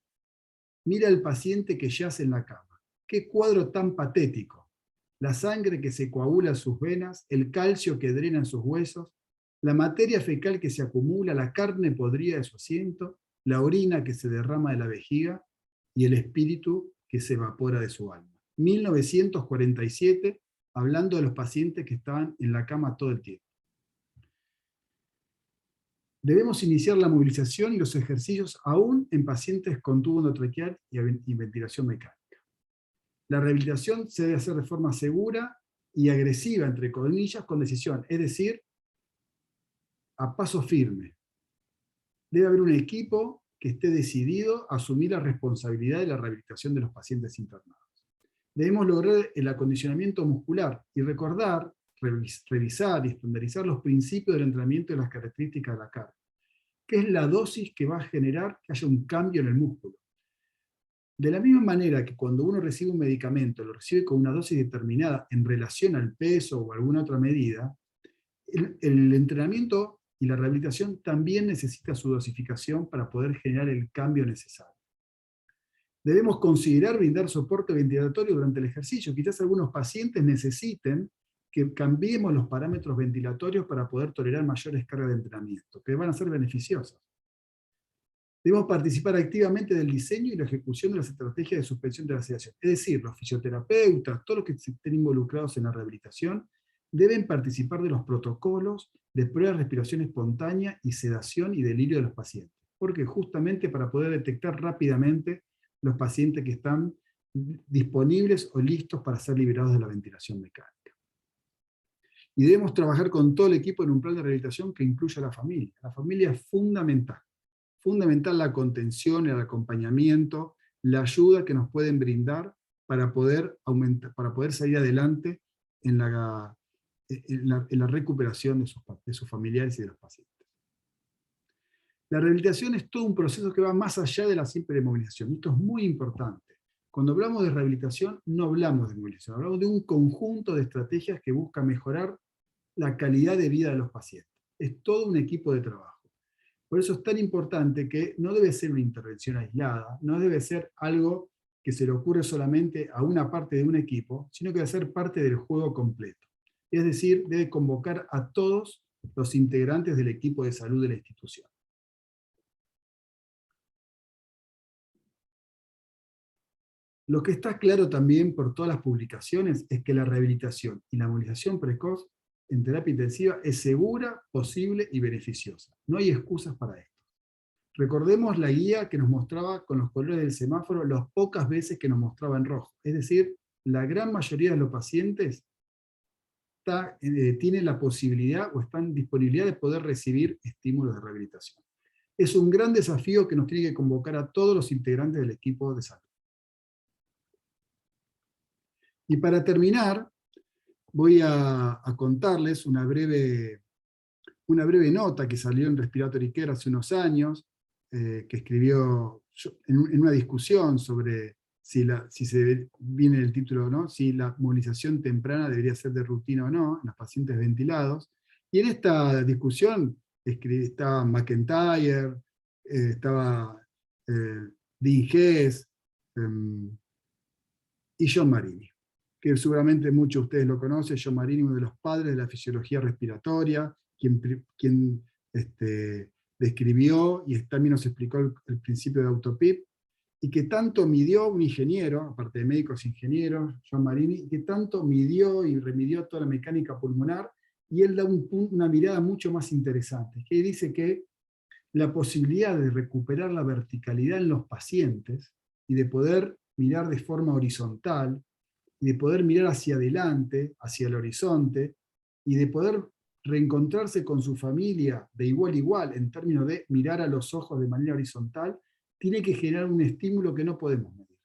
Mira al paciente que yace en la cama. ¡Qué cuadro tan patético! La sangre que se coagula en sus venas, el calcio que drena en sus huesos, la materia fecal que se acumula, la carne podrida de su asiento, la orina que se derrama de la vejiga y el espíritu que se evapora de su alma. 1947, hablando de los pacientes que estaban en la cama todo el tiempo. Debemos iniciar la movilización y los ejercicios aún en pacientes con tubo endotraqueal y ventilación mecánica. La rehabilitación se debe hacer de forma segura y agresiva, entre comillas, con decisión, es decir, a paso firme. Debe haber un equipo que esté decidido a asumir la responsabilidad de la rehabilitación de los pacientes internados. Debemos lograr el acondicionamiento muscular y recordar, revisar y estandarizar los principios del entrenamiento y las características de la carga, que es la dosis que va a generar que haya un cambio en el músculo. De la misma manera que cuando uno recibe un medicamento, lo recibe con una dosis determinada en relación al peso o alguna otra medida, el entrenamiento y la rehabilitación también necesita su dosificación para poder generar el cambio necesario. Debemos considerar brindar soporte ventilatorio durante el ejercicio. Quizás algunos pacientes necesiten que cambiemos los parámetros ventilatorios para poder tolerar mayores cargas de entrenamiento, que van a ser beneficiosas. Debemos participar activamente del diseño y la ejecución de las estrategias de suspensión de la sedación. Es decir, los fisioterapeutas, todos los que estén involucrados en la rehabilitación, deben participar de los protocolos de pruebas de respiración espontánea y sedación y delirio de los pacientes. Porque justamente para poder detectar rápidamente los pacientes que están disponibles o listos para ser liberados de la ventilación mecánica. Y debemos trabajar con todo el equipo en un plan de rehabilitación que incluya a la familia. La familia es fundamental. Fundamental la contención, el acompañamiento, la ayuda que nos pueden brindar para poder salir adelante en la recuperación de sus familiares y de los pacientes. La rehabilitación es todo un proceso que va más allá de la simple movilización. Esto es muy importante. Cuando hablamos de rehabilitación, no hablamos de movilización, hablamos de un conjunto de estrategias que busca mejorar la calidad de vida de los pacientes. Es todo un equipo de trabajo. Por eso es tan importante que no debe ser una intervención aislada, no debe ser algo que se le ocurre solamente a una parte de un equipo, sino que debe ser parte del juego completo. Es decir, debe convocar a todos los integrantes del equipo de salud de la institución. Lo que está claro también por todas las publicaciones es que la rehabilitación y la movilización precoz en terapia intensiva es segura, posible y beneficiosa. No hay excusas para esto. Recordemos la guía que nos mostraba con los colores del semáforo las pocas veces que nos mostraba en rojo. Es decir, la gran mayoría de los pacientes tiene la posibilidad o está en disponibilidad de poder recibir estímulos de rehabilitación. Es un gran desafío que nos tiene que convocar a todos los integrantes del equipo de salud. Y para terminar, voy a contarles una breve nota que salió en Respiratory Care hace unos años, que escribió en una discusión sobre si viene el título o no, si la movilización temprana debería ser de rutina o no, en los pacientes ventilados. Y en esta discusión estaba McIntyre, estaba Dean Hess y John Marini, que seguramente muchos de ustedes lo conocen. John Marini, uno de los padres de la fisiología respiratoria, quien describió y también nos explicó el principio de AutoPIP, y que tanto midió un ingeniero, aparte de médicos ingenieros, John Marini, que tanto midió y remidió toda la mecánica pulmonar, y él da una mirada mucho más interesante, que dice que la posibilidad de recuperar la verticalidad en los pacientes, y de poder mirar de forma horizontal, y de poder mirar hacia adelante, hacia el horizonte, y de poder reencontrarse con su familia de igual a igual, en términos de mirar a los ojos de manera horizontal, tiene que generar un estímulo que no podemos medir,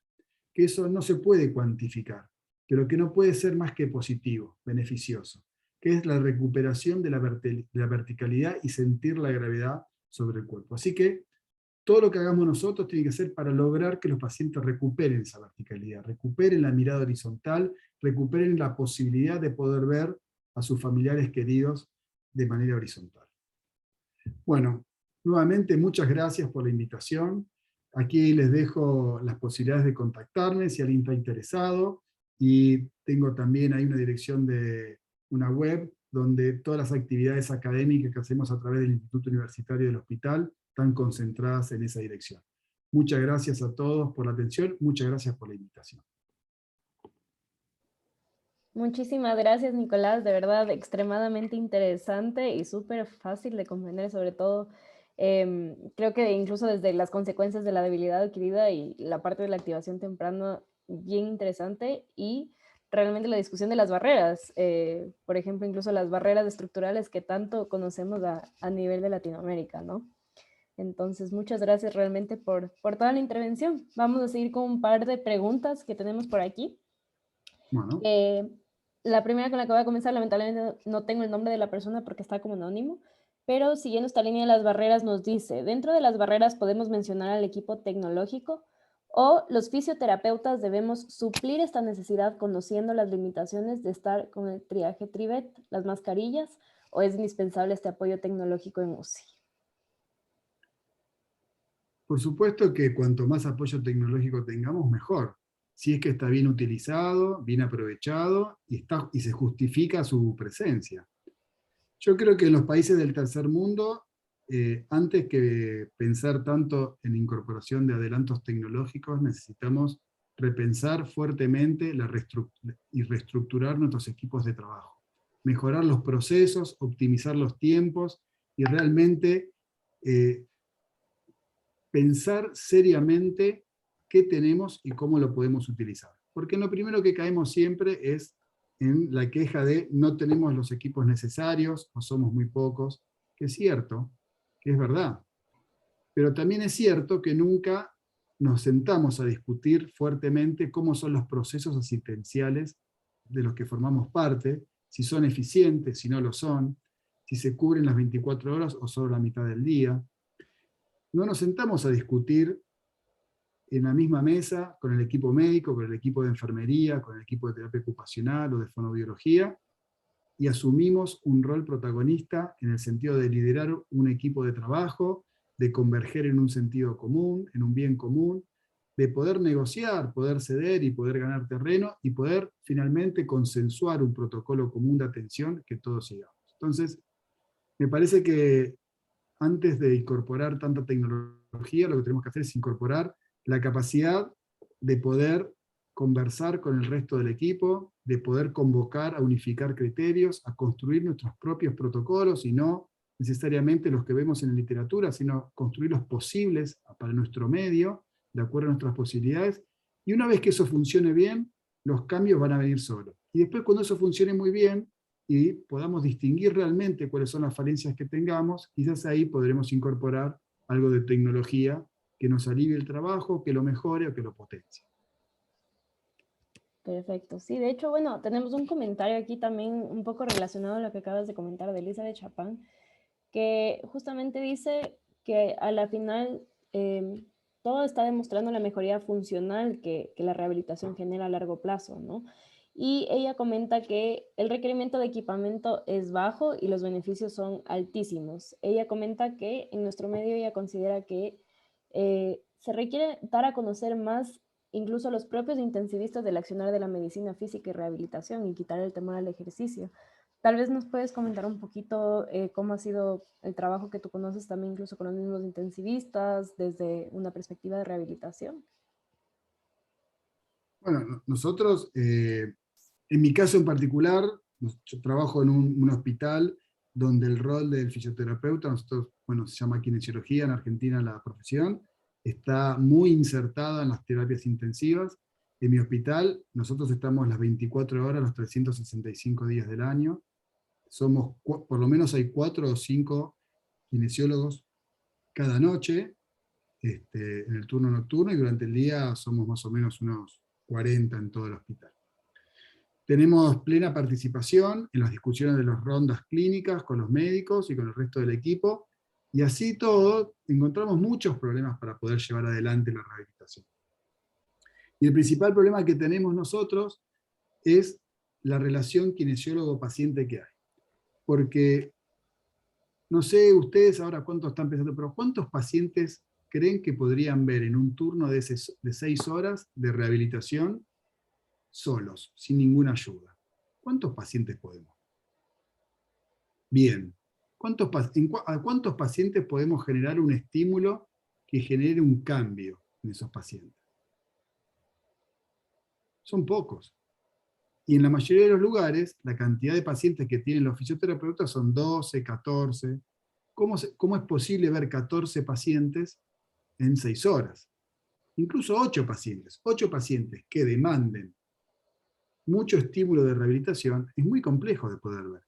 que eso no se puede cuantificar, pero que no puede ser más que positivo, beneficioso, que es la recuperación de la verticalidad y sentir la gravedad sobre el cuerpo. Así que todo lo que hagamos nosotros tiene que ser para lograr que los pacientes recuperen esa verticalidad, recuperen la mirada horizontal, recuperen la posibilidad de poder ver a sus familiares queridos de manera horizontal. Bueno, nuevamente muchas gracias por la invitación. Aquí les dejo las posibilidades de contactarme si alguien está interesado, y tengo también ahí una dirección de una web donde todas las actividades académicas que hacemos a través del Instituto Universitario del Hospital están concentradas en esa dirección. Muchas gracias a todos por la atención, muchas gracias por la invitación. Muchísimas gracias, Nicolás, de verdad extremadamente interesante y súper fácil de comprender, sobre todo creo que incluso desde las consecuencias de la debilidad adquirida y la parte de la activación temprana, bien interesante, y realmente la discusión de las barreras, por ejemplo, incluso las barreras estructurales que tanto conocemos a nivel de Latinoamérica, ¿no? Entonces, muchas gracias realmente por toda la intervención. Vamos a seguir con un par de preguntas que tenemos por aquí. Bueno. La primera con la que voy a comenzar, lamentablemente no tengo el nombre de la persona porque está como anónimo, pero siguiendo esta línea de las barreras nos dice, dentro de las barreras podemos mencionar al equipo tecnológico, o los fisioterapeutas debemos suplir esta necesidad conociendo las limitaciones de estar con el triaje Trivet, las mascarillas, o es indispensable este apoyo tecnológico en UCI. Por supuesto que cuanto más apoyo tecnológico tengamos, mejor. Si es que está bien utilizado, bien aprovechado y se justifica su presencia. Yo creo que en los países del tercer mundo, antes que pensar tanto en incorporación de adelantos tecnológicos, necesitamos repensar fuertemente y reestructurar nuestros equipos de trabajo. Mejorar los procesos, optimizar los tiempos y realmente pensar seriamente qué tenemos y cómo lo podemos utilizar. Porque lo primero que caemos siempre es en la queja de no tenemos los equipos necesarios o somos muy pocos, que es cierto, que es verdad. Pero también es cierto que nunca nos sentamos a discutir fuertemente cómo son los procesos asistenciales de los que formamos parte, si son eficientes, si no lo son, si se cubren las 24 horas o solo la mitad del día. No nos sentamos a discutir en la misma mesa con el equipo médico, con el equipo de enfermería, con el equipo de terapia ocupacional o de fonobiología, y asumimos un rol protagonista en el sentido de liderar un equipo de trabajo, de converger en un sentido común, en un bien común, de poder negociar, poder ceder y poder ganar terreno, y poder finalmente consensuar un protocolo común de atención que todos sigamos. Entonces, me parece que antes de incorporar tanta tecnología, lo que tenemos que hacer es incorporar la capacidad de poder conversar con el resto del equipo, de poder convocar a unificar criterios, a construir nuestros propios protocolos, y no necesariamente los que vemos en la literatura, sino construir los posibles para nuestro medio, de acuerdo a nuestras posibilidades. Y una vez que eso funcione bien, los cambios van a venir solos. Y después cuando eso funcione muy bien, y podamos distinguir realmente cuáles son las falencias que tengamos, quizás ahí podremos incorporar algo de tecnología que nos alivie el trabajo, que lo mejore o que lo potencie. Perfecto. Sí, de hecho, bueno, tenemos un comentario aquí también un poco relacionado a lo que acabas de comentar de Elizabeth Chapán, que justamente dice que a la final todo está demostrando la mejoría funcional que la rehabilitación genera a largo plazo, ¿no? Y ella comenta que el requerimiento de equipamiento es bajo y los beneficios son altísimos. Ella comenta que en nuestro medio ella considera que se requiere dar a conocer más incluso a los propios intensivistas del accionar de la medicina física y rehabilitación y quitar el temor al ejercicio. Tal vez nos puedes comentar un poquito cómo ha sido el trabajo que tú conoces también incluso con los mismos intensivistas desde una perspectiva de rehabilitación. Bueno, nosotros, en mi caso en particular, yo trabajo en un hospital donde el rol del fisioterapeuta, nosotros, bueno, se llama kinesiología en Argentina la profesión, está muy insertada en las terapias intensivas. En mi hospital, nosotros estamos las 24 horas, los 365 días del año. Somos, por lo menos hay 4 o 5 kinesiólogos cada noche, en el turno nocturno, y durante el día somos más o menos unos 40 en todo el hospital. Tenemos plena participación en las discusiones de las rondas clínicas con los médicos y con el resto del equipo, y así todo encontramos muchos problemas para poder llevar adelante la rehabilitación. Y el principal problema que tenemos nosotros es la relación kinesiólogo-paciente que hay. Porque, no sé ustedes ahora cuántos están pensando, pero ¿cuántos pacientes creen que podrían ver en un turno de 6 horas de rehabilitación solos, sin ninguna ayuda? ¿Cuántos pacientes podemos? Bien. ¿A cuántos pacientes podemos generar un estímulo que genere un cambio en esos pacientes? Son pocos. Y en la mayoría de los lugares, la cantidad de pacientes que tienen los fisioterapeutas son 12, 14. ¿Cómo es posible ver 14 pacientes en 6 horas? Incluso 8 pacientes. 8 pacientes que demanden mucho estímulo de rehabilitación, es muy complejo de poder ver.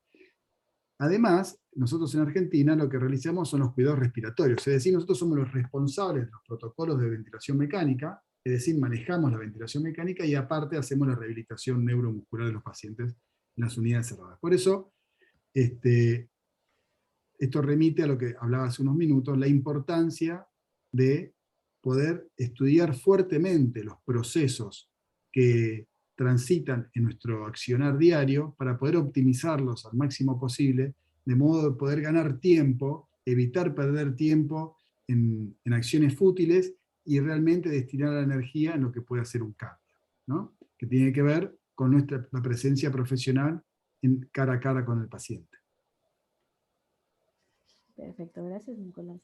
Además, nosotros en Argentina lo que realizamos son los cuidados respiratorios, es decir, nosotros somos los responsables de los protocolos de ventilación mecánica, es decir, manejamos la ventilación mecánica y aparte hacemos la rehabilitación neuromuscular de los pacientes en las unidades cerradas. Por eso, esto remite a lo que hablaba hace unos minutos, la importancia de poder estudiar fuertemente los procesos que transitan en nuestro accionar diario para poder optimizarlos al máximo posible, de modo de poder ganar tiempo, evitar perder tiempo en acciones fútiles y realmente destinar la energía en lo que puede hacer un cambio, ¿no? Que tiene que ver con la presencia profesional en cara a cara con el paciente. Perfecto, gracias Nicolás.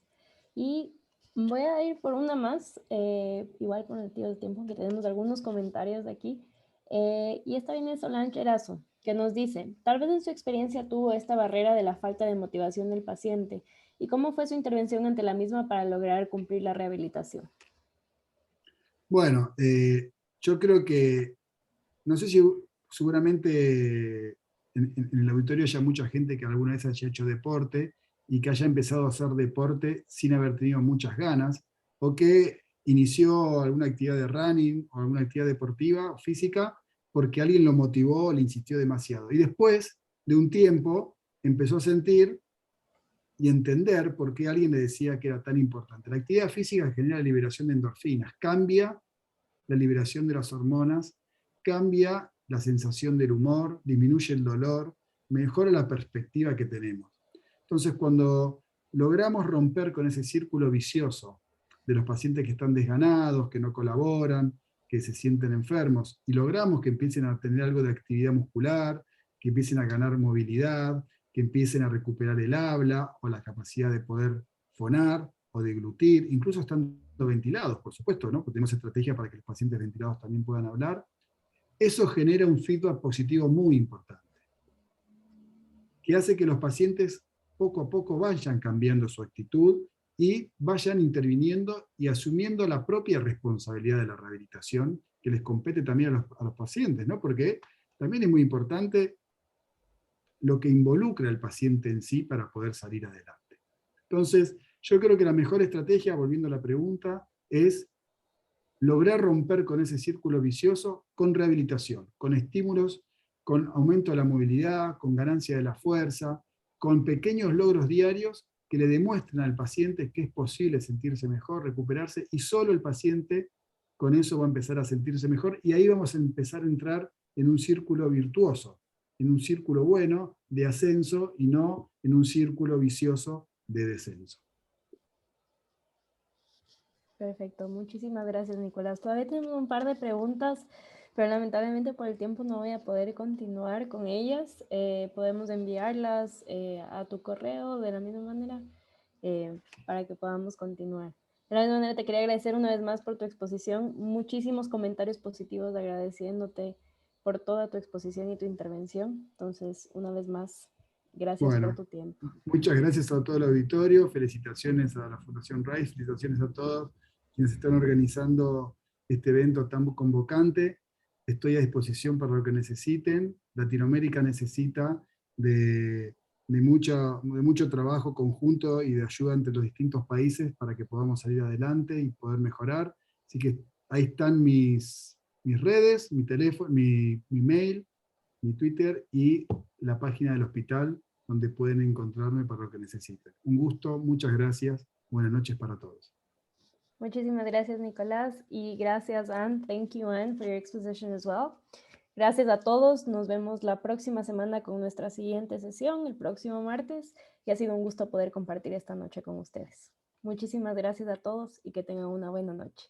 Y voy a ir por una más, igual con el tío del tiempo, que tenemos algunos comentarios de aquí. Y esta viene de Solange Erazo, que nos dice, tal vez en su experiencia tuvo esta barrera de la falta de motivación del paciente, y cómo fue su intervención ante la misma para lograr cumplir la rehabilitación. Bueno, yo creo que, no sé si seguramente en el auditorio haya mucha gente que alguna vez haya hecho deporte y que haya empezado a hacer deporte sin haber tenido muchas ganas, o que inició alguna actividad de running o alguna actividad deportiva o física porque alguien lo motivó o le insistió demasiado. Y después de un tiempo empezó a sentir y entender por qué alguien le decía que era tan importante. La actividad física genera liberación de endorfinas, cambia la liberación de las hormonas, cambia la sensación del humor, disminuye el dolor, mejora la perspectiva que tenemos. Entonces, cuando logramos romper con ese círculo vicioso de los pacientes que están desganados, que no colaboran, que se sienten enfermos, y logramos que empiecen a tener algo de actividad muscular, que empiecen a ganar movilidad, que empiecen a recuperar el habla o la capacidad de poder fonar o deglutir, incluso estando ventilados, por supuesto, ¿no? Porque tenemos estrategia para que los pacientes ventilados también puedan hablar. Eso genera un feedback positivo muy importante, que hace que los pacientes poco a poco vayan cambiando su actitud y vayan interviniendo y asumiendo la propia responsabilidad de la rehabilitación, que les compete también a los pacientes, ¿no? Porque también es muy importante lo que involucra al paciente en sí para poder salir adelante. Entonces, yo creo que la mejor estrategia, volviendo a la pregunta, es lograr romper con ese círculo vicioso con rehabilitación, con estímulos, con aumento de la movilidad, con ganancia de la fuerza, con pequeños logros diarios que le demuestren al paciente que es posible sentirse mejor, recuperarse, y solo el paciente con eso va a empezar a sentirse mejor, y ahí vamos a empezar a entrar en un círculo virtuoso, en un círculo bueno de ascenso y no en un círculo vicioso de descenso. Perfecto, muchísimas gracias, Nicolás. Todavía tenemos un par de preguntas, pero lamentablemente por el tiempo no voy a poder continuar con ellas. Podemos enviarlas a tu correo de la misma manera para que podamos continuar. De la misma manera te quería agradecer una vez más por tu exposición, muchísimos comentarios positivos agradeciéndote por toda tu exposición y tu intervención. Entonces, una vez más, gracias por Bueno, tu tiempo. muchas gracias a todo el auditorio, felicitaciones a la Fundación Rice, felicitaciones a todos quienes están organizando este evento tan convocante. Estoy a disposición para lo que necesiten. Latinoamérica necesita de mucho trabajo conjunto y de ayuda entre los distintos países para que podamos salir adelante y poder mejorar. Así que ahí están mis redes, mi teléfono, mi mail, mi Twitter y la página del hospital, donde pueden encontrarme para lo que necesiten. Un gusto, muchas gracias, buenas noches para todos. Muchísimas gracias, Nicolás, y gracias, Anne. Thank you, Anne, for your exposition as well. Gracias a todos. Nos vemos la próxima semana con nuestra siguiente sesión, el próximo martes, y ha sido un gusto poder compartir esta noche con ustedes. Muchísimas gracias a todos y que tengan una buena noche.